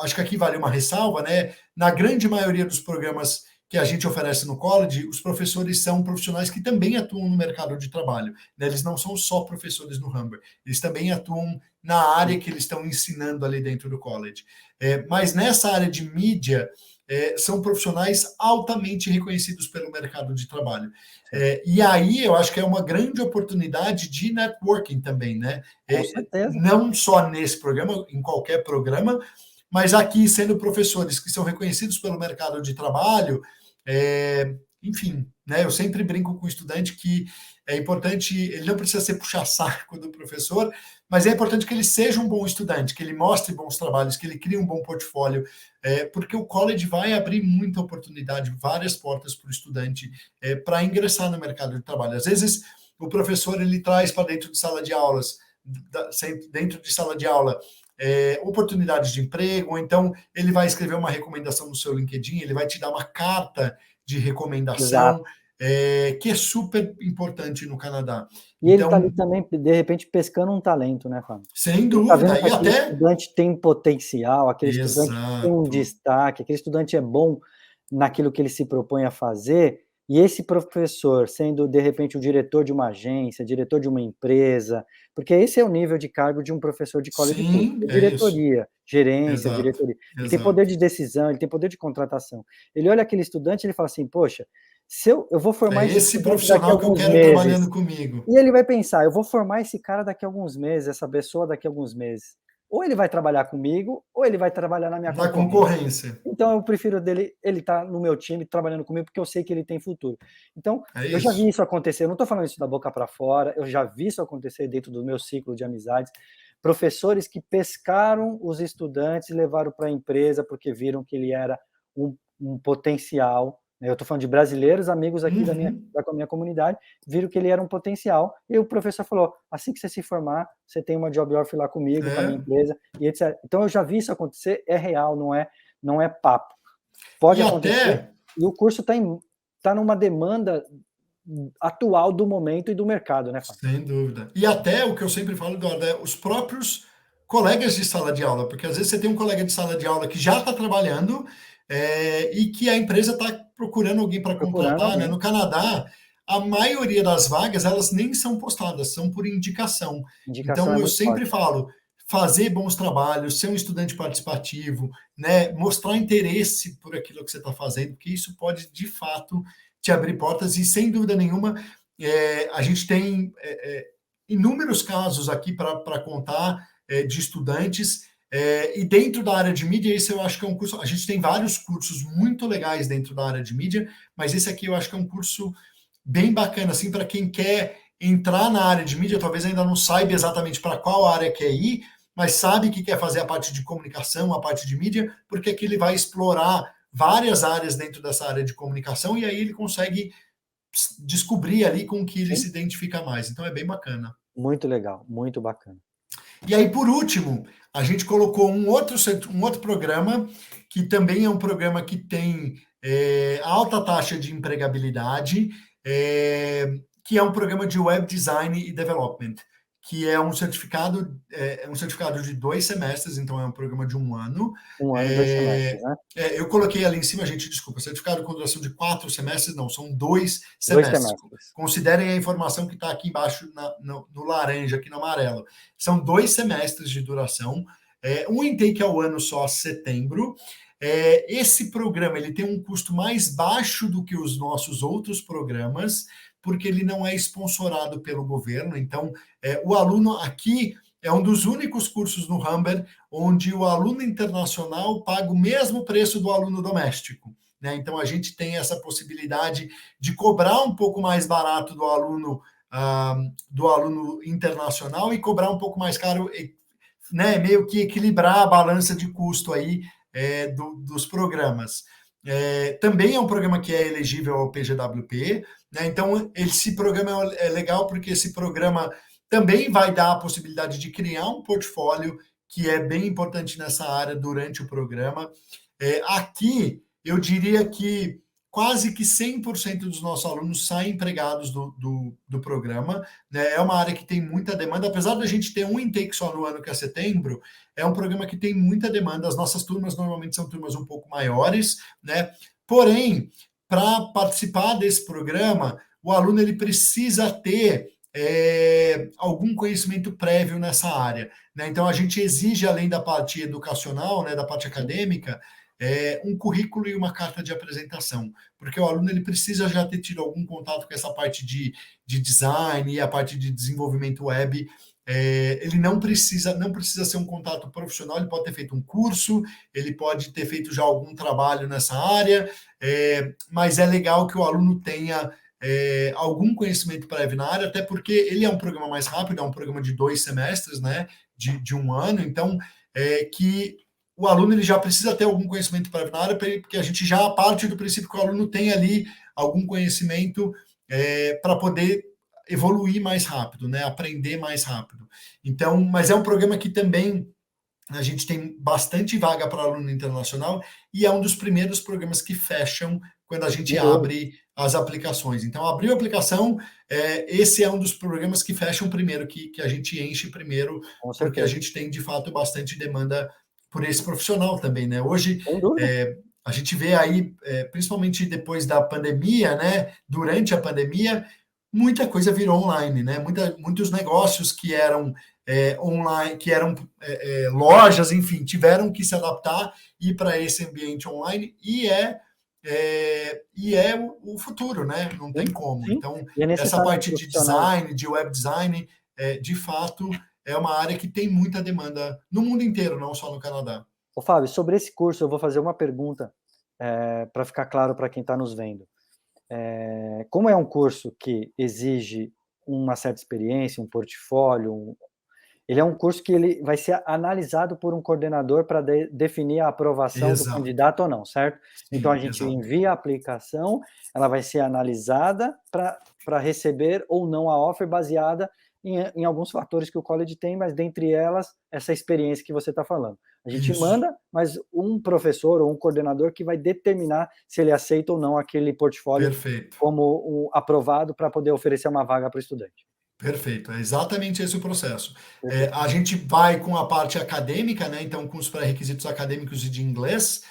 acho que aqui vale uma ressalva, né? Na grande maioria dos programas que a gente oferece no college, os professores são profissionais que também atuam no mercado de trabalho, né? Eles não são só professores no Humber, eles também atuam na área que eles estão ensinando ali dentro do college. Mas nessa área de mídia, são profissionais altamente reconhecidos pelo mercado de trabalho. Sim, E aí eu acho que é uma grande oportunidade de networking também, né? com certeza. Não só nesse programa, em qualquer programa, mas aqui sendo professores que são reconhecidos pelo mercado de trabalho, enfim, né? Eu sempre brinco com o estudante que é importante, ele não precisa ser puxa-saco do professor, mas é importante que ele seja um bom estudante, que ele mostre bons trabalhos, que ele crie um bom portfólio, porque o college vai abrir muita oportunidade, várias portas para o estudante para ingressar no mercado de trabalho. Às vezes, o professor ele traz para dentro de sala de aulas, dentro de sala de aula, oportunidades de emprego, ou então ele vai escrever uma recomendação no seu LinkedIn, ele vai te dar uma carta de recomendação. Exato. que é super importante no Canadá. E ele está Então, ali também, de repente, pescando um talento, né, Fábio? sem Ele está vendo dúvida, que e aquele até... estudante tem potencial, aquele estudante tem um Exato. destaque, aquele estudante é bom naquilo que ele se propõe a fazer, e esse professor sendo, de repente, o diretor de uma agência, diretor de uma empresa, porque esse é o nível de cargo de um professor de college público, Sim, é é isso. diretoria, gerência, Exato, diretoria. Ele tem poder exato. de decisão, ele tem poder de contratação. Ele olha aquele estudante e ele fala assim: "Poxa, se eu vou É formar esse esse estudante daqui a profissional que eu alguns quero trabalhando meses". comigo. E ele vai pensar: "Eu vou formar esse cara daqui a alguns meses, essa pessoa daqui a alguns meses. Ou ele vai trabalhar comigo, ou ele vai trabalhar na minha Na concorrência. concorrência. Então eu prefiro dele ele estar no meu time trabalhando comigo, porque eu sei que ele tem futuro". Então, É eu já vi isso. isso acontecer, eu não estou falando isso da boca para fora, eu já vi isso acontecer dentro do meu ciclo de amizades. Professores que pescaram os estudantes e levaram para a empresa, porque viram que ele era um potencial, né, eu estou falando de brasileiros, amigos aqui Uhum. da minha comunidade, viram que ele era um potencial, e o professor falou: "Assim que você se formar, você tem uma job offer lá comigo, com a minha É. empresa", e etc. Então eu já vi isso acontecer, é real, não é papo. E Pode acontecer, até, e o curso tá numa demanda atual do momento e do mercado, né, Fábio? sem dúvida. E até o que eu sempre falo, Eduardo, é os próprios colegas de sala de aula, porque às vezes você tem um colega de sala de aula que já está trabalhando, e que a empresa está procurando alguém para Procurando contratar, né? alguém, No Canadá, a maioria das vagas, elas nem são postadas, são por indicação. indicação é Então, eu muito sempre forte. falo, fazer bons trabalhos, ser um estudante participativo, né? Mostrar interesse por aquilo que você está fazendo, porque isso pode, de fato, te abrir portas e, sem dúvida nenhuma, a gente tem inúmeros casos aqui para contar, de estudantes, e dentro da área de mídia, esse eu acho que é um curso. A gente tem vários cursos muito legais dentro da área de mídia, mas esse aqui eu acho que é um curso bem bacana, assim, para quem quer entrar na área de mídia, talvez ainda não saiba exatamente para qual área quer ir, mas sabe que quer fazer a parte de comunicação, a parte de mídia, porque aqui ele vai explorar várias áreas dentro dessa área de comunicação e aí ele consegue descobrir ali com que ele se Sim, identifica mais. Então é bem bacana. muito legal, muito bacana. E aí, por último, a gente colocou um outro programa, que também é um programa que tem alta taxa de empregabilidade, que é um programa de Web Design e Development, que é um certificado de 2 semestres, então é um programa de 1 ano. 1 ano e 2 semestres, É, né? eu coloquei ali em cima, gente, desculpa, certificado com duração de 4 semestres, não, são 2 2 semestres. semestres. Considerem a informação que está aqui embaixo no laranja, aqui no amarelo. São 2 semestres de duração, um intake ao ano só, setembro. Esse programa ele tem um custo mais baixo do que os nossos outros programas, porque ele não é sponsorado pelo governo. Então, o aluno aqui é um dos únicos cursos no Humber onde o aluno internacional paga o mesmo preço do aluno doméstico. Né? Então, a gente tem essa possibilidade de cobrar um pouco mais barato do aluno internacional e cobrar um pouco mais caro, né, meio que equilibrar a balança de custo aí, dos programas. Também é um programa que é elegível ao PGWP, né? Então esse programa é legal porque esse programa também vai dar a possibilidade de criar um portfólio que é bem importante nessa área durante o programa. Aqui eu diria que quase que 100% dos nossos alunos saem empregados do programa, né? É uma área que tem muita demanda, apesar da gente ter um intake só no ano, que é setembro, é um programa que tem muita demanda. As nossas turmas normalmente são turmas um pouco maiores, né? Porém, para participar desse programa, o aluno ele precisa ter algum conhecimento prévio nessa área, né? Então a gente exige, além da parte educacional, né, da parte Sim, acadêmica, um currículo e uma carta de apresentação, porque o aluno ele precisa já ter tido algum contato com essa parte de design e a parte de desenvolvimento web. Ele não precisa ser um contato profissional, ele pode ter feito um curso, ele pode ter feito já algum trabalho nessa área, mas é legal que o aluno tenha algum conhecimento prévio na área, até porque ele é um programa mais rápido, é um programa de 2 semestres, né, de 1 ano, então que o aluno ele já precisa ter algum conhecimento prévio na área, porque a gente já parte do princípio que o aluno tem ali algum conhecimento para poder evoluir mais rápido, né, aprender mais rápido. Então, mas é um programa que também a gente tem bastante vaga para aluno internacional e é um dos primeiros programas que fecham quando a gente abre as aplicações. Então, abriu a aplicação, esse é um dos programas que fecham primeiro, que a gente enche primeiro, porque a gente tem, de fato, bastante demanda por esse profissional também, né? Hoje, a gente vê aí, principalmente depois da pandemia, né? Durante a pandemia, muita coisa virou online, né? Muitos negócios que eram online, que eram lojas, enfim, tiveram que se adaptar e ir para esse ambiente online e o futuro, né? Não tem como. Sim. Então, essa parte de design, de web design, de fato, é uma área que tem muita demanda no mundo inteiro, não só no Canadá. Ô, Fábio, sobre esse curso, eu vou fazer uma pergunta para ficar claro para quem está nos vendo. Como é um curso que exige uma certa experiência, um portfólio, ele é um curso que ele vai ser analisado por um coordenador para definir a aprovação do candidato ou não, certo? Sim, então, a gente envia a aplicação, ela vai ser analisada para receber ou não a offer baseada em alguns fatores que o college tem, mas dentre elas, essa experiência que você está falando. A gente manda, mas um professor ou um coordenador que vai determinar se ele aceita ou não aquele portfólio como aprovado para poder oferecer uma vaga para o estudante. Perfeito, é exatamente esse o processo. A gente vai com a parte acadêmica, né? Então, com os pré-requisitos acadêmicos e de inglês,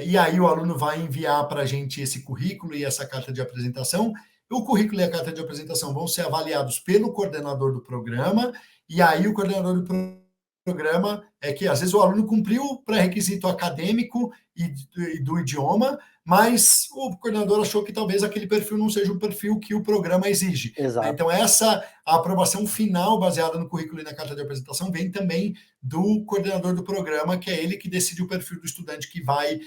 e aí o aluno vai enviar para a gente esse currículo e essa carta de apresentação. O currículo e a carta de apresentação vão ser avaliados pelo coordenador do programa, e aí o coordenador do programa que às vezes o aluno cumpriu o pré-requisito acadêmico e do idioma, mas o coordenador achou que talvez aquele perfil não seja o perfil que o programa exige. Então, a aprovação final, baseada no currículo e na carta de apresentação, vem também do coordenador do programa, que é ele que decide o perfil do estudante que vai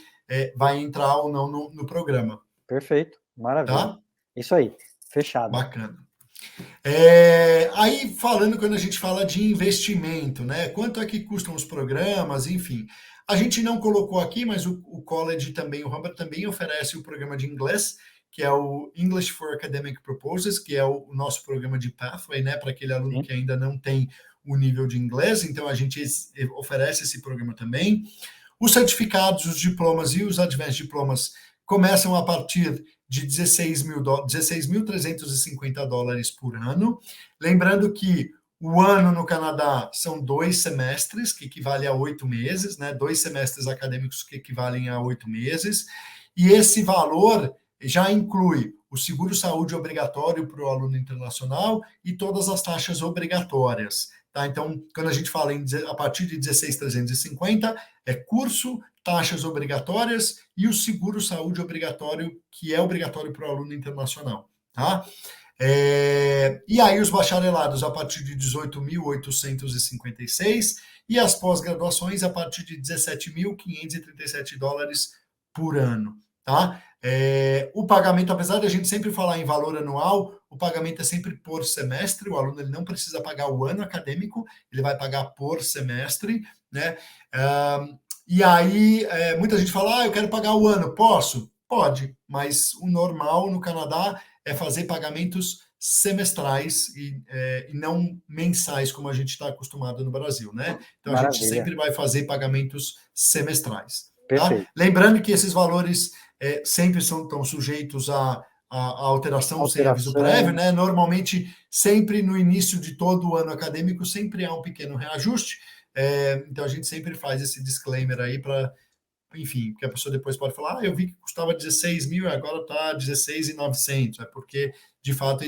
entrar ou não no programa. Perfeito, maravilha. Tá? Isso aí, fechado. Bacana. Aí, falando, quando a gente fala de investimento, né? Quanto é que custam os programas, enfim. A gente não colocou aqui, mas o college também, o Humber também oferece o programa de inglês, que é o English for Academic Purposes, que é o nosso programa de Pathway, né? Para aquele aluno que ainda não tem o nível de inglês. Então, a gente oferece esse programa também. Os certificados, os diplomas e os advanced diplomas começam a partir de $16.350 por ano. Lembrando que o ano no Canadá são 2 semestres, que equivale a 8 meses, né? 2 semestres acadêmicos que equivalem a 8 meses. E esse valor já inclui o seguro-saúde obrigatório para o aluno internacional e todas as taxas obrigatórias. Tá? Então, quando a gente fala a partir de 16.350, é curso, taxas obrigatórias e o seguro-saúde obrigatório, que é obrigatório para o aluno internacional. Tá? E aí os bacharelados a partir de 18.856 e as pós-graduações a partir de $17.537 por ano. Tá? O pagamento, apesar de a gente sempre falar em valor anual, o pagamento é sempre por semestre, o aluno ele não precisa pagar o ano acadêmico, ele vai pagar por semestre, né? E aí, muita gente fala, eu quero pagar o ano, posso? Pode, mas o normal no Canadá é fazer pagamentos semestrais e não mensais, como a gente está acostumado no Brasil, né? Então, a gente sempre vai fazer pagamentos semestrais. Tá? Lembrando que esses valores sempre estão sujeitos a alteração sem aviso prévio, né? Normalmente, sempre no início de todo o ano acadêmico, sempre há um pequeno reajuste. Então, a gente sempre faz esse disclaimer aí para, enfim, que a pessoa depois pode falar, eu vi que custava 16 mil e agora está 16.900. É porque, de fato,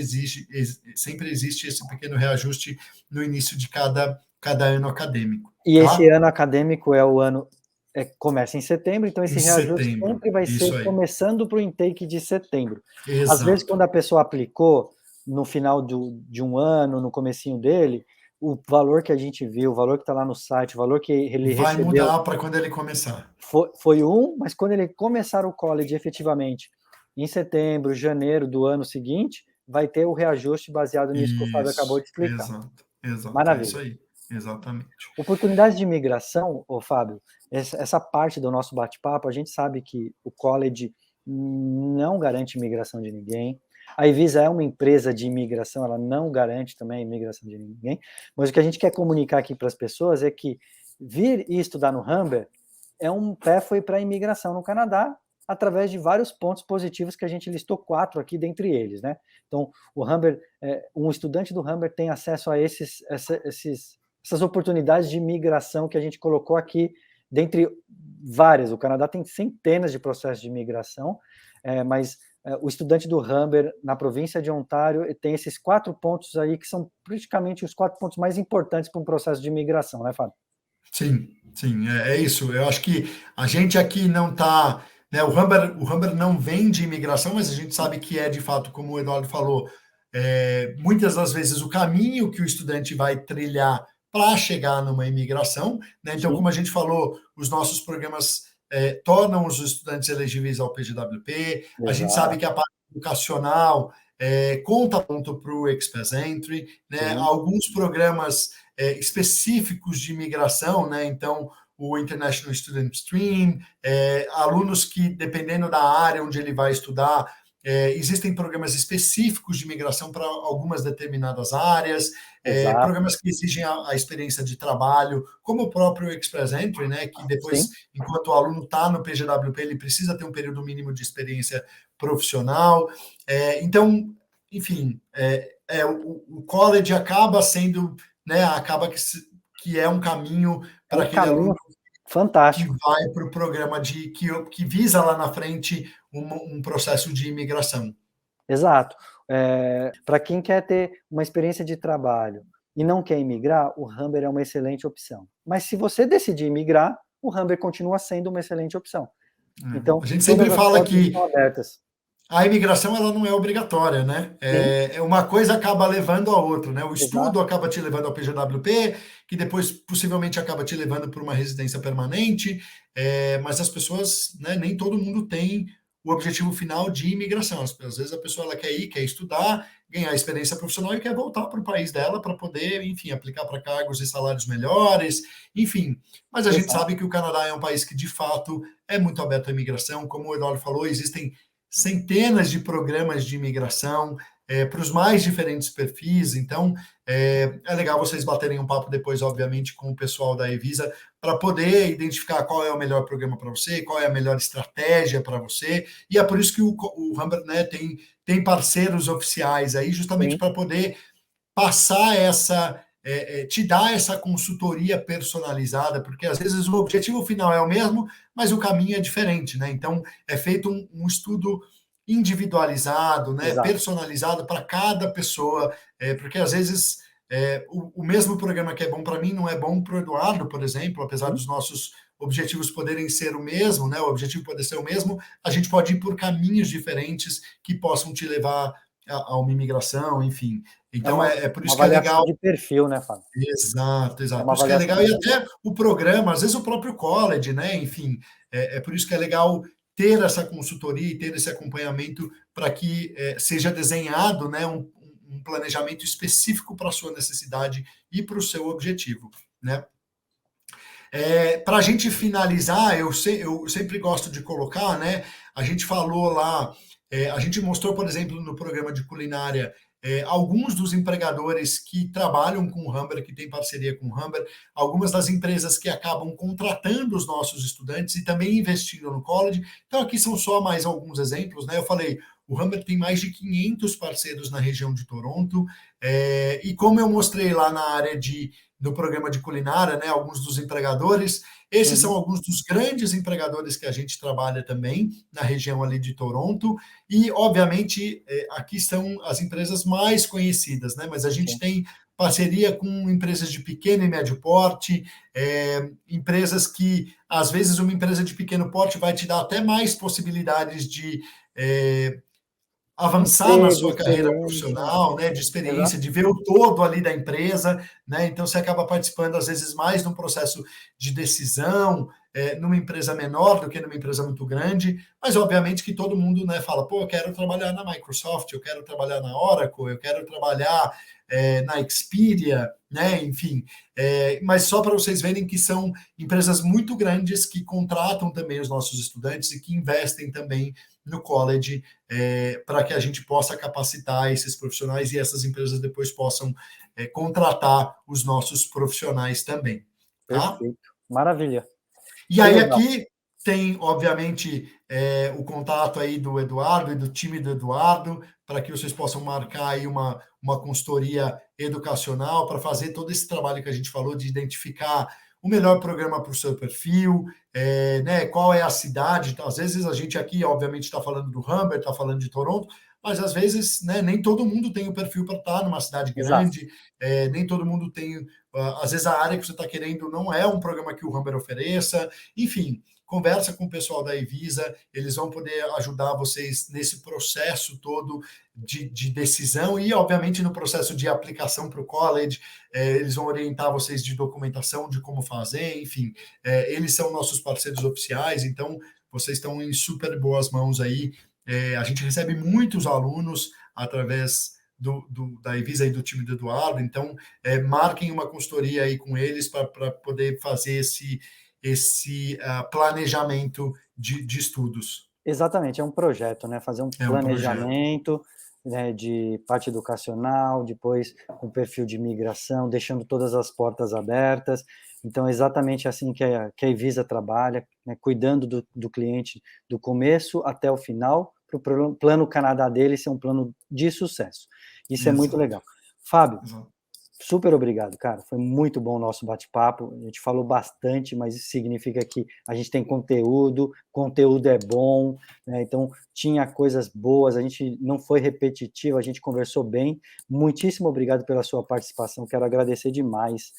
sempre existe esse pequeno reajuste no início de cada ano acadêmico. E esse ano acadêmico é o ano... começa em setembro, então esse reajuste sempre vai ser começando para o intake de setembro. Exato. Às vezes, quando a pessoa aplicou no final de um ano, no comecinho dele, o valor que a gente viu, o valor que está lá no site, o valor que ele vai recebeu... Vai mudar para quando ele começar. Foi mas quando ele começar o college efetivamente, em setembro, janeiro do ano seguinte, vai ter o reajuste baseado nisso que o Fábio acabou de explicar. Exato. Maravilha. É isso aí. Exatamente. Oportunidades de imigração, Fábio, essa parte do nosso bate-papo, a gente sabe que o college não garante imigração de ninguém. A Evisa é uma empresa de imigração, ela não garante também a imigração de ninguém. Mas o que a gente quer comunicar aqui para as pessoas é que vir e estudar no Humber é um pathway para a imigração no Canadá, através de vários pontos positivos que a gente listou 4 aqui dentre eles, né. Então, o Humber, um estudante do Humber tem acesso a essas oportunidades de migração que a gente colocou aqui, dentre várias. O Canadá tem centenas de processos de migração, mas o estudante do Humber, na província de Ontário, tem esses 4 pontos aí, que são praticamente os 4 pontos mais importantes para um processo de migração, né, Fábio? Sim, sim, é isso. Eu acho que a gente aqui não está, né, o Humber não vem de imigração, mas a gente sabe que é, de fato, como o Eduardo falou, muitas das vezes o caminho que o estudante vai trilhar para chegar numa imigração, né? Então, Sim, como a gente falou, os nossos programas tornam os estudantes elegíveis ao PGWP, a gente sabe exato, que a parte educacional conta ponto para o Express Entry, né? sim, Alguns programas específicos de imigração, né? Então, o International Student Stream, alunos que, dependendo da área onde ele vai estudar, existem programas específicos de imigração para algumas determinadas áreas, exato, programas que exigem a experiência de trabalho, como o próprio Express Entry, né? Que depois, sim, enquanto o aluno está no PGWP, ele precisa ter um período mínimo de experiência profissional. Então, enfim, o college acaba sendo, né, acaba que é um caminho é para um aquele aluno caminho que fantástico. vai para o programa que visa lá na frente um processo de imigração. Exato. Para quem quer ter uma experiência de trabalho e não quer imigrar, o Humber é uma excelente opção. Mas se você decidir imigrar, o Humber continua sendo uma excelente opção. Então, A gente sempre todas as fala portas que estão abertas. a imigração ela não é obrigatória, né? Sim, Uma coisa acaba levando a outra, né? O estudo exato, acaba te levando ao PGWP, que depois possivelmente acaba te levando para uma residência permanente, mas as pessoas, né, nem todo mundo tem o objetivo final de imigração. Às vezes a pessoa ela quer ir, quer estudar, ganhar experiência profissional e quer voltar para o país dela para poder, enfim, aplicar para cargos e salários melhores, enfim. Mas a gente exato. sabe que o Canadá é um país que de fato é muito aberto à imigração, como o Eduardo falou, existem centenas de programas de imigração para os mais diferentes perfis. Então, é legal vocês baterem um papo depois, obviamente, com o pessoal da Evisa, para poder identificar qual é o melhor programa para você, qual é a melhor estratégia para você. E é por isso que o Humber, né, tem parceiros oficiais aí, justamente Sim, para poder passar te dar essa consultoria personalizada, porque às vezes o objetivo final é o mesmo, mas o caminho é diferente, né? Então é feito um estudo individualizado, né, exato. personalizado para cada pessoa, porque às vezes o mesmo programa que é bom para mim não é bom para o Eduardo, por exemplo, apesar Sim, dos nossos objetivos poderem ser o mesmo, né? O objetivo pode ser o mesmo, a gente pode ir por caminhos diferentes que possam te levar a uma imigração, enfim. é Então, uma por uma isso que é avaliação legal. de perfil, né, Fábio? Exato, É exato. Por uma isso que é avaliação legal, de e perfil. até o programa, às vezes o próprio college, né? Enfim, é por isso que é legal ter essa consultoria e ter esse acompanhamento para que seja desenhado, né, um planejamento específico para a sua necessidade e para o seu objetivo, né? Para a gente finalizar, eu sempre gosto de colocar, né? A gente falou lá, a gente mostrou, por exemplo, no programa de culinária, alguns dos empregadores que trabalham com o Humber, que tem parceria com o Humber, algumas das empresas que acabam contratando os nossos estudantes e também investindo no college. Então, aqui são só mais alguns exemplos, né? Eu falei, o Humber tem mais de 500 parceiros na região de Toronto, e como eu mostrei lá na área do programa de culinária, né, alguns dos empregadores. Esses são Uhum, alguns dos grandes empregadores que a gente trabalha também na região ali de Toronto. E, obviamente, aqui são as empresas mais conhecidas, né? Mas a gente sim. tem parceria com empresas de pequeno e médio porte, empresas que, às vezes, uma empresa de pequeno porte vai te dar até mais possibilidades de avançar na Emprego, sua carreira experiência, profissional, né, de exato. experiência, de ver o todo ali da empresa, né? Então você acaba participando às vezes mais num processo de decisão, numa empresa menor do que numa empresa muito grande, mas obviamente que todo mundo, né, fala, pô, eu quero trabalhar na Microsoft, eu quero trabalhar na Oracle, eu quero trabalhar na Expedia, né? Enfim, mas só para vocês verem que são empresas muito grandes que contratam também os nossos estudantes e que investem também no college, para que a gente possa capacitar esses profissionais e essas empresas depois possam contratar os nossos profissionais também, tá? Perfeito. Maravilha. E Que aí legal. aqui tem, obviamente, o contato aí do Eduardo e do time do Eduardo, para que vocês possam marcar aí uma consultoria educacional para fazer todo esse trabalho que a gente falou de identificar o melhor programa para o seu perfil, né, qual é a cidade. Então, às vezes a gente aqui, obviamente, está falando do Humber, está falando de Toronto, mas às vezes, né, nem todo mundo tem o perfil para estar numa cidade Exato. grande, nem todo mundo tem, às vezes a área que você está querendo não é um programa que o Humber ofereça, enfim, conversa com o pessoal da Evisa, eles vão poder ajudar vocês nesse processo todo de decisão e, obviamente, no processo de aplicação para o college, eles vão orientar vocês de documentação, de como fazer, enfim, eles são nossos parceiros oficiais, então vocês estão em super boas mãos aí. A gente recebe muitos alunos através da Evisa e do time do Eduardo, então marquem uma consultoria aí com eles para poder fazer esse planejamento de estudos. Exatamente, é um projeto, né? Fazer um É um projeto. planejamento, né, de parte educacional, depois um perfil de migração, deixando todas as portas abertas. Então, é exatamente assim que a Evisa trabalha, né, cuidando do cliente do começo até o final, para o plano Canadá dele ser um plano de sucesso. Isso é muito Exato. legal. Fábio, Exato. super obrigado, cara. Foi muito bom o nosso bate-papo. A gente falou bastante, mas isso significa que a gente tem conteúdo é bom, né? Então tinha coisas boas, a gente não foi repetitivo, a gente conversou bem. Muitíssimo obrigado pela sua participação. Quero agradecer demais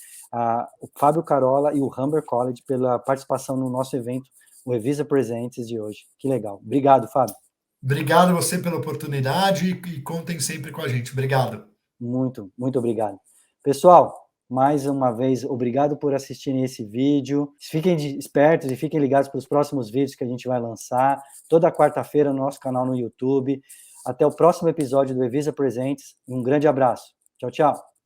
o Fábio Carola e o Humber College pela participação no nosso evento, o Evisa Presentes de hoje. Que legal. Obrigado, Fábio. Obrigado a você pela oportunidade e contem sempre com a gente. Obrigado. Muito, muito obrigado. Pessoal, mais uma vez, obrigado por assistirem esse vídeo. Fiquem espertos e fiquem ligados para os próximos vídeos que a gente vai lançar toda quarta-feira no nosso canal no YouTube. Até o próximo episódio do Evisa Presentes. Um grande abraço. Tchau, tchau.